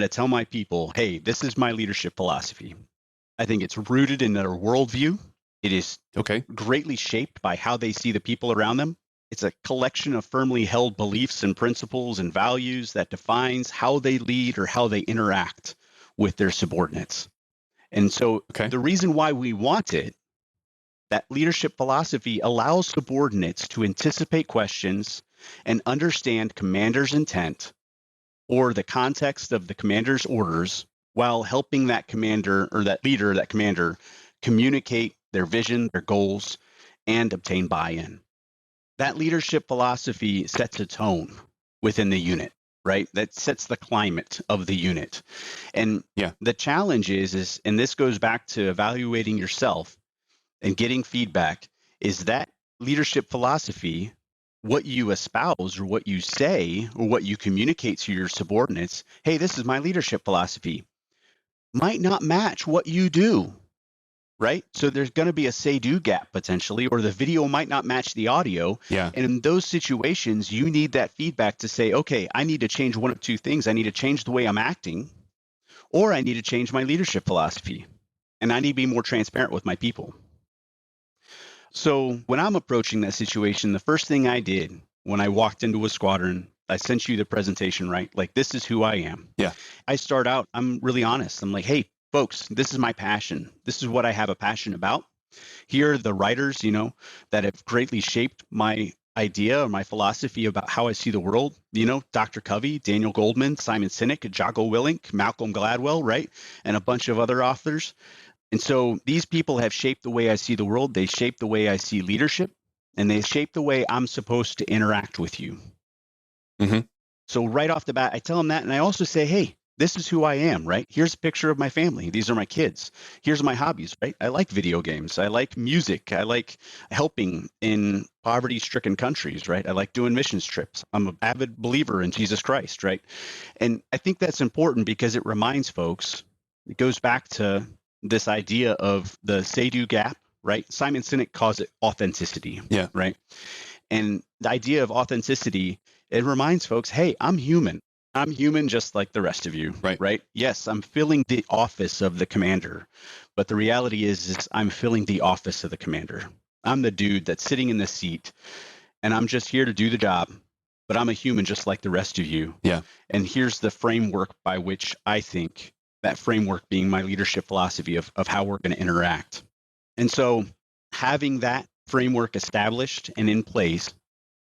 tell my people, hey, this is my leadership philosophy, I think it's rooted in their worldview. It is greatly shaped by how they see the people around them. It's a collection of firmly held beliefs and principles and values that defines how they lead or how they interact with their subordinates. And so the reason why we want it, that leadership philosophy allows subordinates to anticipate questions and understand commander's intent or the context of the commander's orders while helping that commander or that leader, that commander, communicate their vision, their goals, and obtain buy-in. That leadership philosophy sets a tone within the unit, right? That sets the climate of the unit. And the challenge is, and this goes back to evaluating yourself and getting feedback, is that leadership philosophy, what you espouse or what you say or what you communicate to your subordinates, hey, this is my leadership philosophy, might not match what you do. Right? So there's going to be a say-do gap potentially, or the video might not match the audio. Yeah. And in those situations, you need that feedback to say, okay, I need to change one of two things. I need to change the way I'm acting, or I need to change my leadership philosophy. And I need to be more transparent with my people. So when I'm approaching that situation, the first thing I did when I walked into a squadron, I sent you the presentation, right? Like, this is who I am. Yeah. I start out, I'm really honest. I'm like, hey, folks, this is my passion. This is what I have a passion about. Here are the writers, that have greatly shaped my idea or my philosophy about how I see the world. Dr. Covey, Daniel Goldman, Simon Sinek, Jocko Willink, Malcolm Gladwell, right? And a bunch of other authors. And so these people have shaped the way I see the world. They shape the way I see leadership, and they shape the way I'm supposed to interact with you. Mm-hmm. So right off the bat, I tell them that. And I also say, hey, this is who I am, right? Here's a picture of my family. These are my kids. Here's my hobbies, right? I like video games. I like music. I like helping in poverty-stricken countries, right? I like doing missions trips. I'm an avid believer in Jesus Christ, right? And I think that's important because it reminds folks, it goes back to this idea of the say-do gap, right? Simon Sinek calls it authenticity, right? And the idea of authenticity, it reminds folks, hey, I'm human. I'm human just like the rest of you, right? Yes, I'm filling the office of the commander, but the reality is I'm filling the office of the commander. I'm the dude that's sitting in the seat, and I'm just here to do the job, but I'm a human just like the rest of you. Yeah. And here's the framework by which I think, that framework being my leadership philosophy of how we're going to interact. And so having that framework established and in place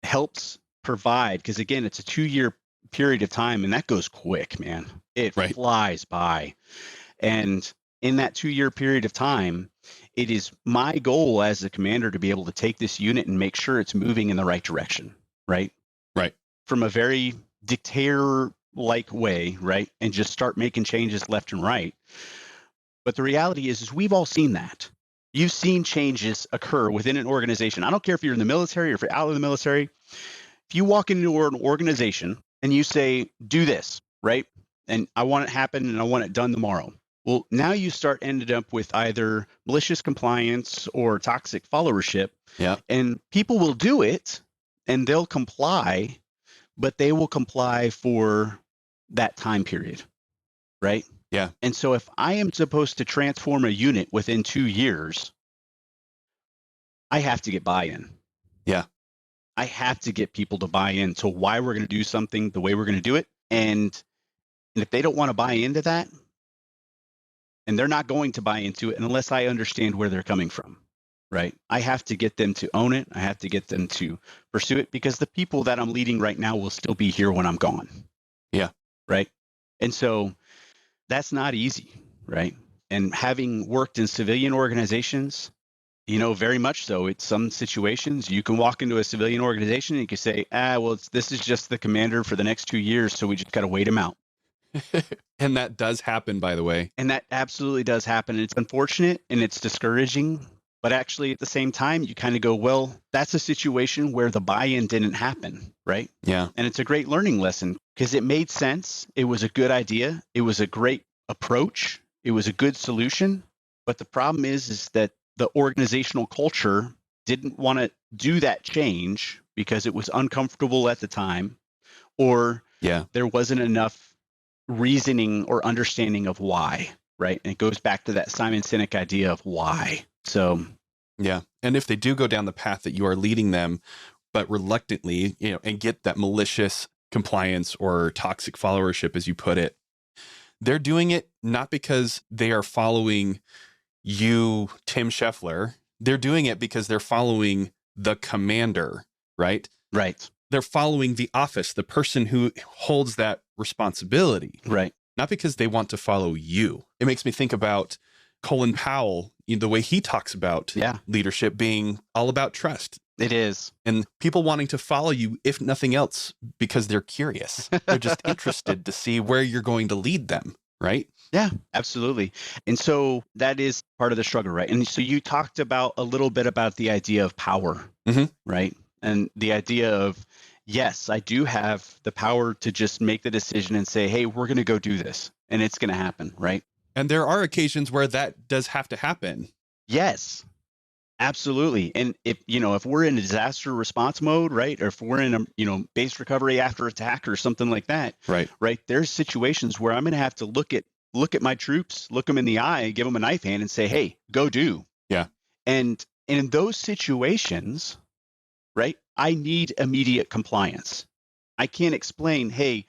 helps provide, because again, it's a 2-year period of time, and that goes quick, man. It flies by. And in that 2-year period of time, it is my goal as the commander to be able to take this unit and make sure it's moving in the right direction, right? Right. From a very dictator-like way, right? And just start making changes left and right. But the reality is we've all seen that. You've seen changes occur within an organization. I don't care if you're in the military or if you're out of the military. If you walk into an organization and you say, do this, right? And I want it to happen and I want it done tomorrow. Well, now you ended up with either malicious compliance or toxic followership. Yeah. And people will do it and they'll comply, but they will comply for that time period, right? Yeah. And so if I am supposed to transform a unit within 2 years, I have to get buy-in. Yeah. I have to get people to buy in to why we're going to do something the way we're going to do it. And if they don't want to buy into that, and they're not going to buy into it unless I understand where they're coming from, right? I have to get them to own it. I have to get them to pursue it because the people that I'm leading right now will still be here when I'm gone. Yeah. Right. And so that's not easy, right? And having worked in civilian organizations, very much so. It's some situations you can walk into a civilian organization and you can say, this is just the commander for the next 2 years, so we just got to wait him out. And that does happen, by the way. And that absolutely does happen. It's unfortunate and it's discouraging, but actually at the same time, you kind of go, well, that's a situation where the buy-in didn't happen, right? Yeah. And it's a great learning lesson because it made sense. It was a good idea. It was a great approach. It was a good solution. But the problem is that the organizational culture didn't want to do that change because it was uncomfortable at the time, or there wasn't enough reasoning or understanding of why, right? And it goes back to that Simon Sinek idea of why. So, yeah. And if they do go down the path that you are leading them, but reluctantly, and get that malicious compliance or toxic followership, as you put it, they're doing it not because they are following you, Tim Scheffler. They're doing it because they're following the commander, right? Right. They're following the office, the person who holds that responsibility. Right. Not because they want to follow you. It makes me think about Colin Powell, the way he talks about leadership being all about trust. It is. And people wanting to follow you, if nothing else, because they're curious. They're just interested to see where you're going to lead them, right? Yeah, absolutely. And so that is part of the struggle, right? And so you talked about a little bit about the idea of power, right? And the idea of, yes, I do have the power to just make the decision and say, hey, we're going to go do this and it's going to happen, right? And there are occasions where that does have to happen. Yes, absolutely. And if we're in a disaster response mode, right? Or if we're in a, base recovery after attack or something like that, right? There's situations where I'm going to have to look at my troops, look them in the eye, give them a knife hand and say, hey, go do. Yeah. And in those situations, right, I need immediate compliance. I can't explain, hey,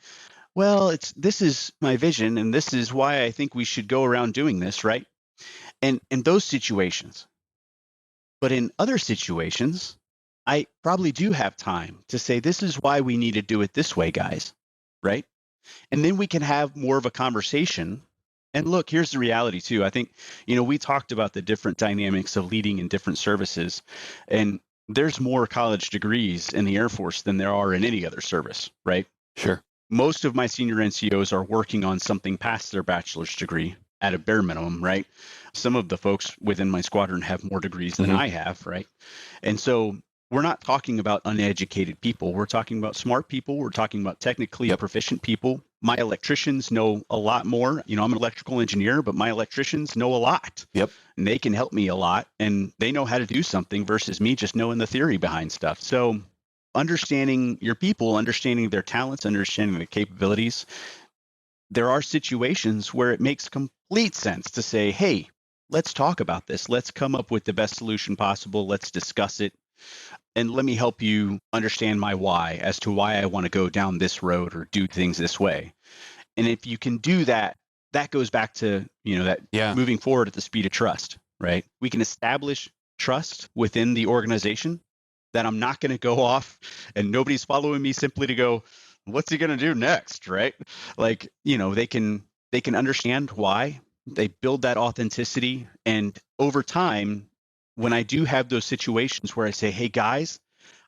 well, this is my vision and this is why I think we should go around doing this, right? And in those situations. But in other situations, I probably do have time to say, this is why we need to do it this way, guys, right? And then we can have more of a conversation. And look, here's the reality too. I think, we talked about the different dynamics of leading in different services, and there's more college degrees in the Air Force than there are in any other service, right? Sure. Most of my senior NCOs are working on something past their bachelor's degree at a bare minimum, right? Some of the folks within my squadron have more degrees than I have, right? And so we're not talking about uneducated people. We're talking about smart people. We're talking about technically proficient people. My electricians know a lot more. I'm an electrical engineer, but my electricians know a lot. Yep. And they can help me a lot, and they know how to do something versus me just knowing the theory behind stuff. So understanding your people, understanding their talents, understanding their capabilities, there are situations where it makes complete sense to say, hey, let's talk about this. Let's come up with the best solution possible. Let's discuss it. And let me help you understand my why as to why I want to go down this road or do things this way. And if you can do that, that goes back to, moving forward at the speed of trust, right? We can establish trust within the organization that I'm not going to go off and nobody's following me simply to go, what's he going to do next, right? Like, they can understand why They build that authenticity. And over time, when I do have those situations where I say, hey, guys,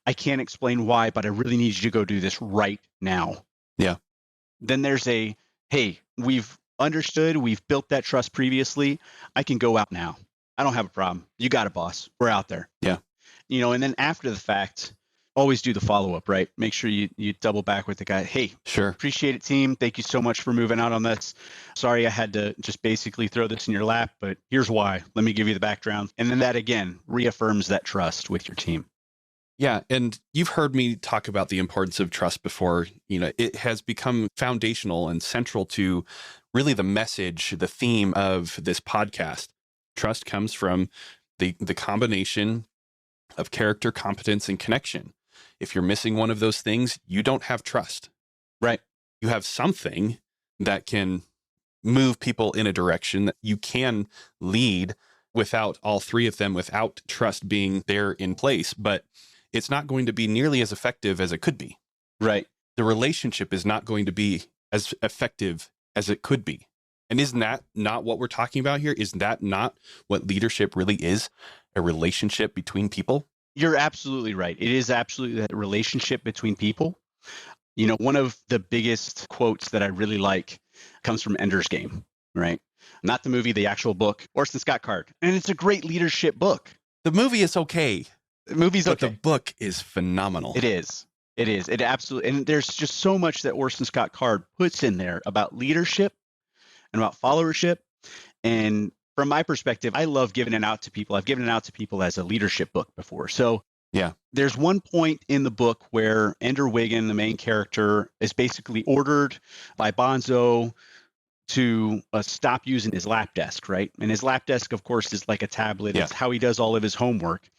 I can't explain why, but I really need you to go do this right now. Yeah. Then there's a, hey, we've understood, we've built that trust previously. I can go out now. I don't have a problem. You got it, boss. We're out there. Yeah. And then after the fact, always do the follow-up, right? Make sure you double back with the guy. Hey, Sure. appreciate it, team. Thank you so much for moving out on this. Sorry I had to just basically throw this in your lap, but here's why. Let me give you the background. And then that, again, reaffirms that trust with your team. Yeah. And you've heard me talk about the importance of trust before. It has become foundational and central to really the message, the theme of this podcast. Trust comes from the combination of character, competence, and connection. If you're missing one of those things, you don't have trust. Right. You have something that can move people in a direction that you can lead without all three of them, without trust being there in place. But it's not going to be nearly as effective as it could be. Right. The relationship is not going to be as effective as it could be. And isn't that not what we're talking about here? Is that not what leadership really is? A relationship between people? You're absolutely right. It is absolutely that relationship between people. One of the biggest quotes that I really like comes from Ender's Game, right? Not the movie, the actual book, Orson Scott Card. And it's a great leadership book. The movie is okay. The movie's okay. But the book is phenomenal. It is. It absolutely. And there's just so much that Orson Scott Card puts in there about leadership and about followership. And from my perspective, I love giving it out to people. I've given it out to people as a leadership book before. So yeah, there's one point in the book where Ender Wiggin, the main character, is basically ordered by Bonzo to stop using his lap desk, right? And his lap desk, of course, is like a tablet. Yeah. It's how he does all of his homework.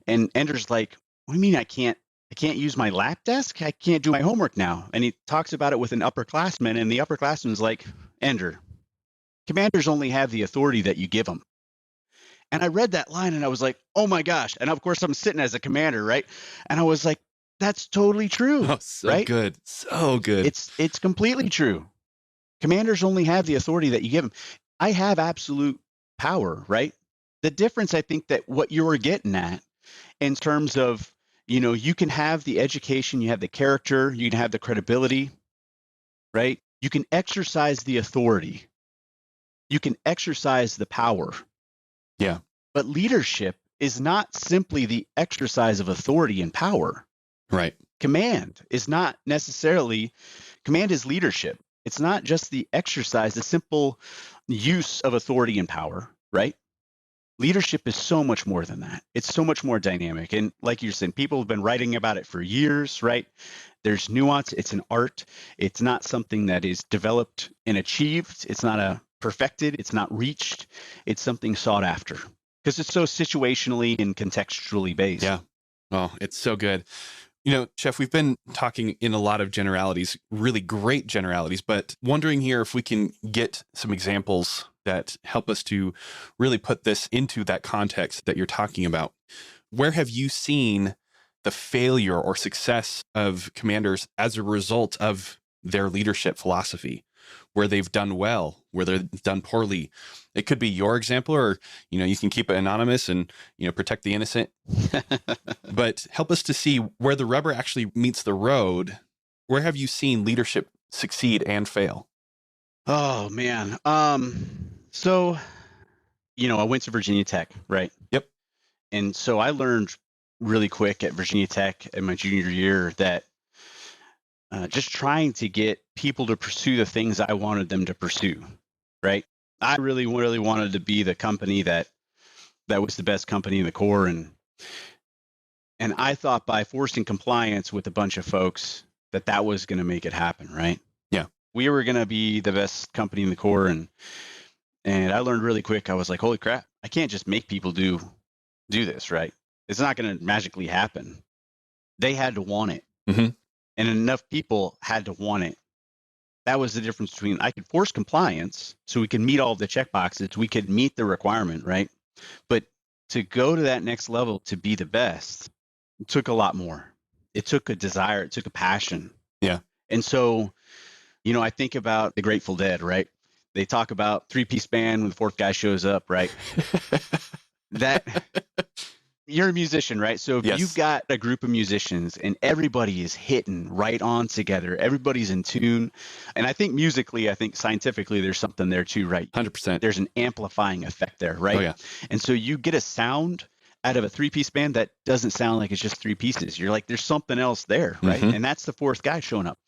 And Ender's like, what do you mean I can't use my lap desk? I can't do my homework now. And he talks about it with an upperclassman, and the upperclassman's like, Ender, commanders only have the authority that you give them. And I read that line and I was like, oh my gosh. And of course I'm sitting as a commander, right? And I was like, that's totally true. Oh, so right? good. So good. It's completely true. Commanders only have the authority that you give them. I have absolute power, right? The difference, I think, that what you're getting at in terms of, you can have the education, you have the character, you can have the credibility, right? You can exercise the authority. You can exercise the power. Yeah. But leadership is not simply the exercise of authority and power. Right. Command is leadership. It's not just the exercise, the simple use of authority and power, right? Leadership is so much more than that. It's so much more dynamic. And like you're saying, people have been writing about it for years, right? There's nuance. It's an art. It's not something that is developed and achieved. It's not perfected. It's not reached. It's something sought after because it's so situationally and contextually based. Yeah. Oh, it's so good. Chef, we've been talking in a lot of generalities, really great generalities, but wondering here if we can get some examples that help us to really put this into that context that you're talking about. Where have you seen the failure or success of commanders as a result of their leadership philosophy? Where they've done well, where they've done poorly? It could be your example, or, you can keep it anonymous and, protect the innocent. But help us to see where the rubber actually meets the road. Where have you seen leadership succeed and fail? Oh, man. So, I went to Virginia Tech, right? Yep. And so I learned really quick at Virginia Tech in my junior year that just trying to get people to pursue the things I wanted them to pursue, right? I really, really wanted to be the company that was the best company in the Corps. And I thought by forcing compliance with a bunch of folks that was going to make it happen, right? Yeah. We were going to be the best company in the Corps. And I learned really quick. I was like, holy crap, I can't just make people do this, right? It's not going to magically happen. They had to want it. Mm-hmm. And enough people had to want it. That was the difference between I could force compliance so we could meet all of the check boxes. We could meet the requirement, right? But to go to that next level, to be the best, it took a lot more. It took a desire. It took a passion. Yeah. And so, I think about the Grateful Dead, right? They talk about three-piece band when the fourth guy shows up, right? That you're a musician, right? So if Yes. you've got a group of musicians and everybody is hitting right on together, everybody's in tune. And I think musically, I think scientifically, there's something there too, right? 100%. There's an amplifying effect there, right? Oh, yeah. And so you get a sound out of a three-piece band that doesn't sound like it's just three pieces. You're like, there's something else there, right? Mhm. And that's the fourth guy showing up.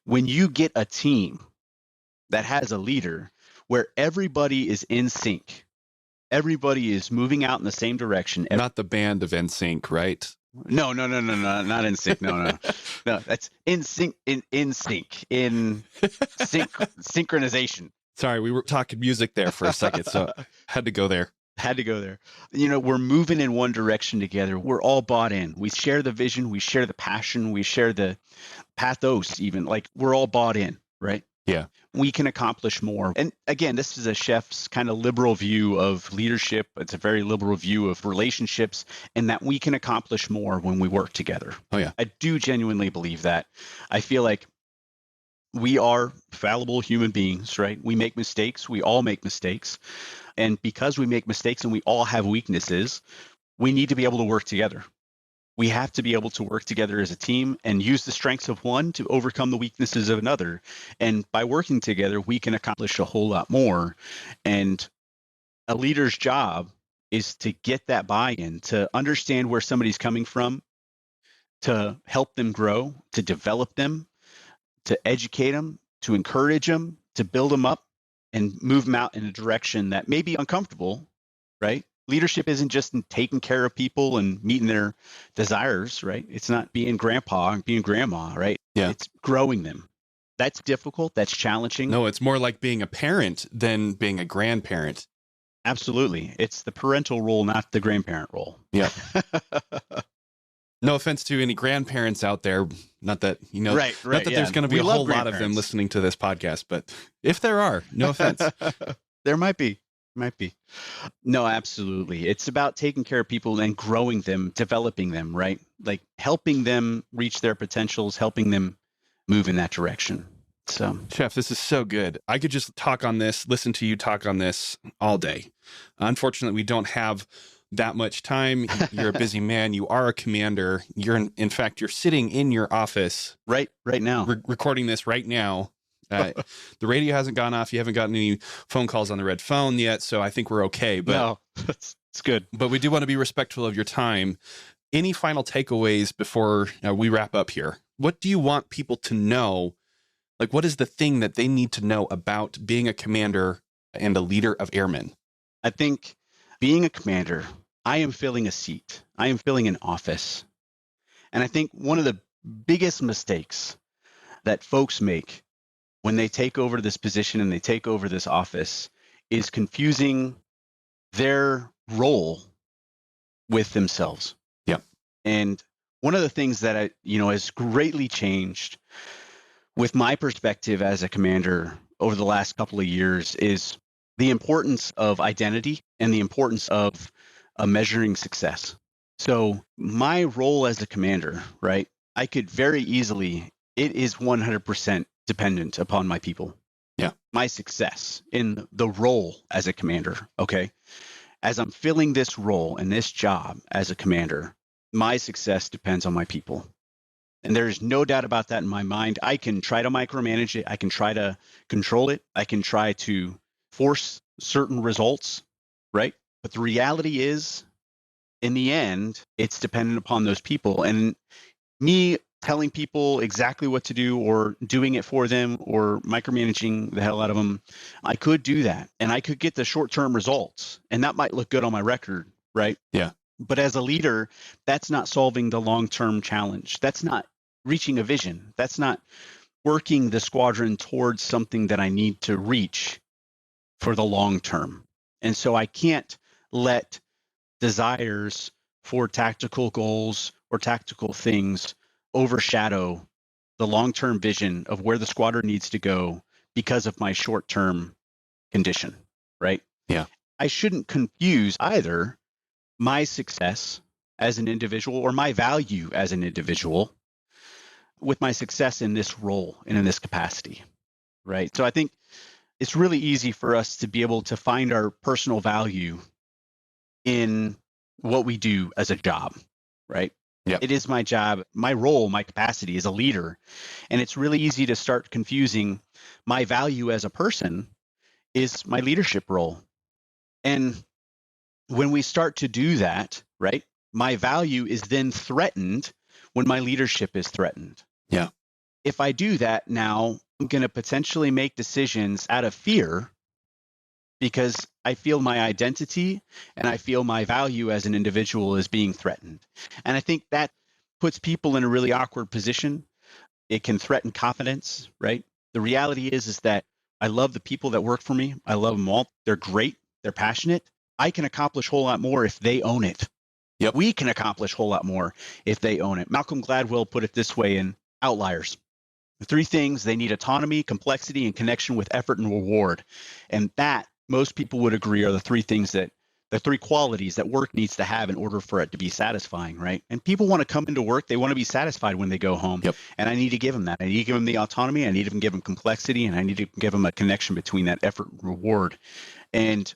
When you get a team that has a leader where everybody is in sync, everybody is moving out in the same direction. Not the band of NSYNC, right? No, not in sync. No, that's in sync, in sync, synchronization. Sorry, we were talking music there for a second, so had to go there. We're moving in one direction together. We're all bought in. We share the vision. We share the passion. We share the pathos even. Like, we're all bought in, right? Yeah. We can accomplish more. And again, this is a chef's kind of liberal view of leadership. It's a very liberal view of relationships, and that we can accomplish more when we work together. Oh, yeah. I do genuinely believe that. I feel like we are fallible human beings, right? We make mistakes. We all make mistakes. And because we make mistakes and we all have weaknesses, we need to be able to work together. We have to be able to work together as a team and use the strengths of one to overcome the weaknesses of another. And by working together, we can accomplish a whole lot more. And a leader's job is to get that buy-in, to understand where somebody's coming from, to help them grow, to develop them, to educate them, to encourage them, to build them up and move them out in a direction that may be uncomfortable, right? Leadership isn't just in taking care of people and meeting their desires, right? It's not being grandpa and being grandma, right? Yeah. It's growing them. That's difficult. That's challenging. No, it's more like being a parent than being a grandparent. Absolutely. It's the parental role, not the grandparent role. Yeah. No offense to any grandparents out there. Not that, right, not that there's going to be a whole lot of them listening to this podcast, but if there are, no offense. There might be. No, absolutely. It's about taking care of people and growing them, developing them, right? Like helping them reach their potentials, helping them move in that direction. So, Chef, this is so good. I could just talk on this, listen to you talk on this all day. Unfortunately, we don't have that much time. You're a busy man. You are a commander. In fact, you're sitting in your office right now, recording this right now. The radio hasn't gone off. You haven't gotten any phone calls on the red phone yet, so I think we're okay. But no, it's good. But we do want to be respectful of your time. Any final takeaways before we wrap up here? What do you want people to know? Like, what is the thing that they need to know about being a commander and a leader of airmen? I think being a commander, I am filling a seat. I am filling an office. And I think one of the biggest mistakes that folks make when they take over this position and they take over this office is confusing their role with themselves. Yeah. And one of the things that has greatly changed with my perspective as a commander over the last couple of years is the importance of identity and the importance of measuring success. So my role as a commander, right? I could very easily, it is 100% dependent upon my people. Yeah. My success in the role as a commander, okay? As I'm filling this role and this job as a commander, my success depends on my people. And there's no doubt about that in my mind. I can try to micromanage it. I can try to control it. I can try to force certain results, right? But the reality is, in the end, it's dependent upon those people. And me telling people exactly what to do or doing it for them or micromanaging the hell out of them, I could do that. And I could get the short-term results. And that might look good on my record, right? Yeah. But as a leader, that's not solving the long-term challenge. That's not reaching a vision. That's not working the squadron towards something that I need to reach for the long term. And so I can't let desires for tactical goals or tactical things overshadow the long-term vision of where the squadron needs to go because of my short-term condition, right? Yeah. I shouldn't confuse either my success as an individual or my value as an individual with my success in this role and in this capacity, right? So I think it's really easy for us to be able to find our personal value in what we do as a job, right? Yep. It is my job, my role, my capacity as a leader. And it's really easy to start confusing my value as a person is my leadership role. And when we start to do that, right, my value is then threatened when my leadership is threatened. Yeah. If I do that now, I'm going to potentially make decisions out of fear because I feel my identity and I feel my value as an individual is being threatened. And I think that puts people in a really awkward position. It can threaten confidence, right? The reality is that I love the people that work for me. I love them all. They're great. They're passionate. I can accomplish a whole lot more if they own it. Yep. We can accomplish a whole lot more if they own it. Malcolm Gladwell put it this way in Outliers. The three things: they need autonomy, complexity, and connection with effort and reward. And that, most people would agree, are the three things that the three qualities that work needs to have in order for it to be satisfying, right? And people want to come into work, they want to be satisfied when they go home. Yep. And I need to give them that. I need to give them the autonomy, I need to give them complexity, and I need to give them a connection between that effort and reward. And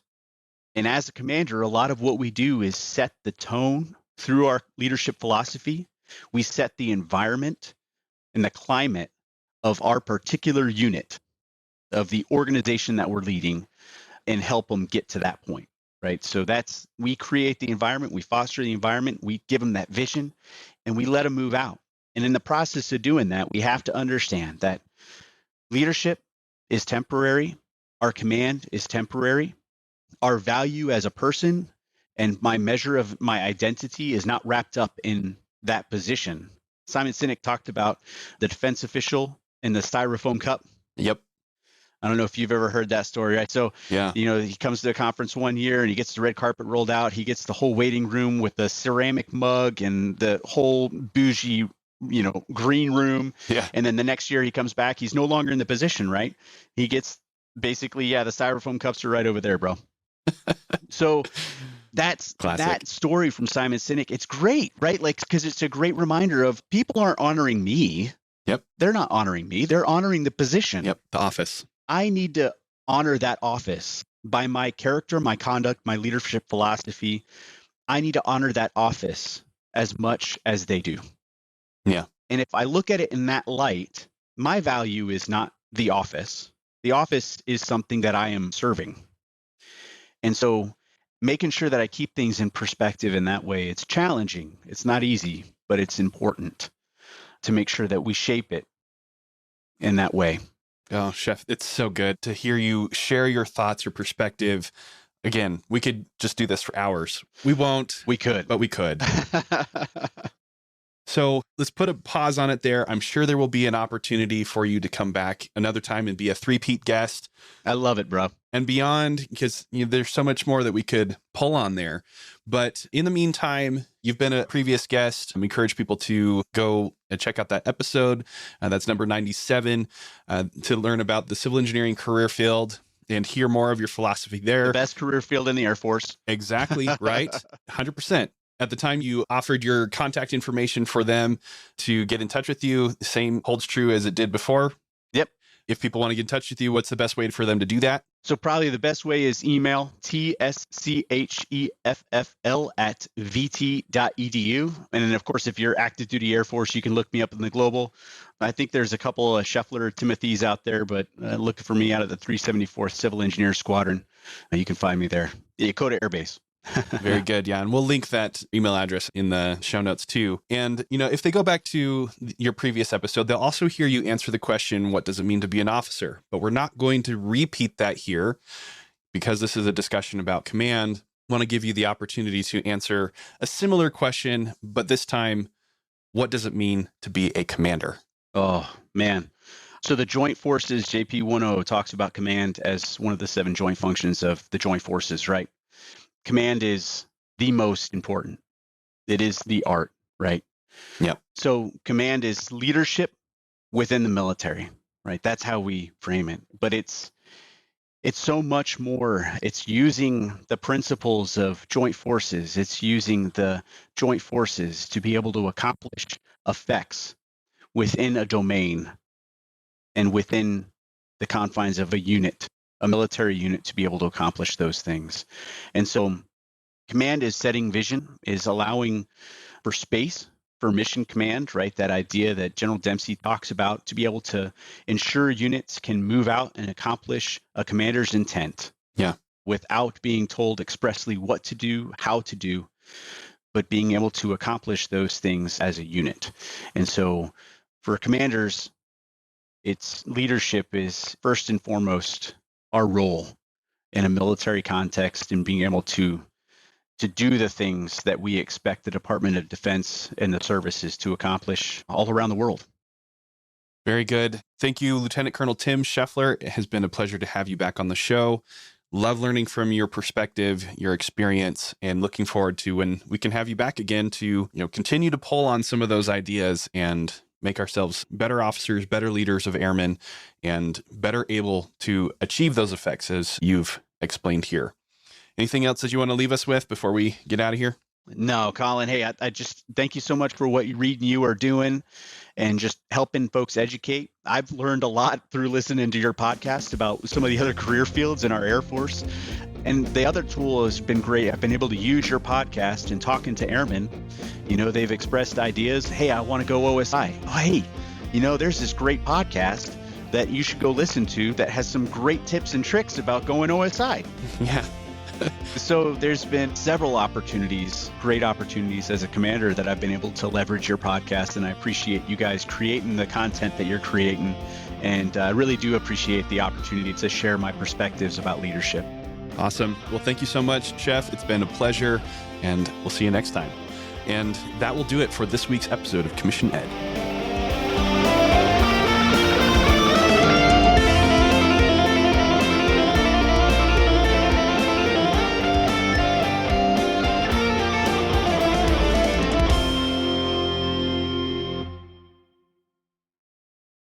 as a commander, a lot of what we do is set the tone through our leadership philosophy. We set the environment and the climate of our particular unit, of the organization that we're leading, and help them get to that point, right? So we create the environment, we foster the environment, we give them that vision, and we let them move out. And in the process of doing that, we have to understand that leadership is temporary, our command is temporary, our value as a person and my measure of my identity is not wrapped up in that position. Simon Sinek talked about the defense official in the styrofoam cup. Yep. I don't know if you've ever heard that story, right? So, Yeah. he comes to a conference one year and he gets the red carpet rolled out. He gets the whole waiting room with the ceramic mug and the whole bougie, green room. Yeah. And then the next year he comes back. He's no longer in the position, right? He gets basically, the styrofoam cups are right over there, bro. So that's Classic. that story from Simon Sinek. It's great, right? Like, because it's a great reminder of people aren't honoring me. Yep. They're not honoring me. They're honoring the position. Yep. The office. I need to honor that office by my character, my conduct, my leadership philosophy. I need to honor that office as much as they do. Yeah. And if I look at it in that light, my value is not the office. The office is something that I am serving. And so making sure that I keep things in perspective in that way, it's challenging. It's not easy, but it's important to make sure that we shape it in that way. Oh, Chef, it's so good to hear you share your thoughts, your perspective. Again, we could just do this for hours. We won't. We could. But we could. So let's put a pause on it there. I'm sure there will be an opportunity for you to come back another time and be a three-peat guest. I love it, bro. And beyond, because there's so much more that we could pull on there. But in the meantime, you've been a previous guest. I encourage people to go and check out that episode. That's number 97 to learn about the civil engineering career field and hear more of your philosophy there. The best career field in the Air Force. Exactly, right? 100%. At the time you offered your contact information for them to get in touch with you, the same holds true as it did before. Yep. If people want to get in touch with you, what's the best way for them to do that? So probably the best way is email tscheffel@vt.edu. And then, of course, if you're active duty Air Force, you can look me up in the global. I think there's a couple of Scheffler Timothys out there, but look for me out of the 374th Civil Engineer Squadron. You can find me there. Dakota Air Base. Very good. Yeah. And we'll link that email address in the show notes too. And, if they go back to your previous episode, they'll also hear you answer the question, what does it mean to be an officer? But we're not going to repeat that here because this is a discussion about command. I want to give you the opportunity to answer a similar question, but this time, what does it mean to be a commander? Oh, man. So the Joint Forces, JP 10 talks about command as one of the 7 joint functions of the Joint Forces, right? Command is the most important. It is the art, right? Yeah. So command is leadership within the military, right? That's how we frame it. But it's so much more. It's using the principles of joint forces. It's using the joint forces to be able to accomplish effects within a domain and within the confines of a unit a military unit to be able to accomplish those things. And so command is setting vision, is allowing for space for mission command, right? That idea that General Dempsey talks about, to be able to ensure units can move out and accomplish a commander's intent. Yeah. Without being told expressly what to do, how to do, but being able to accomplish those things as a unit. And so for commanders, its leadership is first and foremost our role in a military context and being able to do the things that we expect the Department of Defense and the services to accomplish all around the world. Very good. Thank you, Lieutenant Colonel Tim Scheffler. It has been a pleasure to have you back on the show. Love learning from your perspective, your experience, and looking forward to when we can have you back again to, continue to pull on some of those ideas and make ourselves better officers, better leaders of airmen, and better able to achieve those effects as you've explained here. Anything else that you want to leave us with before we get out of here? No, Colin. Hey, I just thank you so much for what you are doing and just helping folks educate. I've learned a lot through listening to your podcast about some of the other career fields in our Air Force. And the other tool has been great. I've been able to use your podcast and talking to airmen. They've expressed ideas. Hey, I want to go OSI. Oh, hey, there's this great podcast that you should go listen to that has some great tips and tricks about going OSI. Yeah. So there's been several great opportunities as a commander that I've been able to leverage your podcast, and I appreciate you guys creating the content that you're creating, and I really do appreciate the opportunity to share my perspectives about leadership. Awesome. Well, thank you so much, Chef. It's been a pleasure, and we'll see you next time. And that will do it for this week's episode of Commission Ed.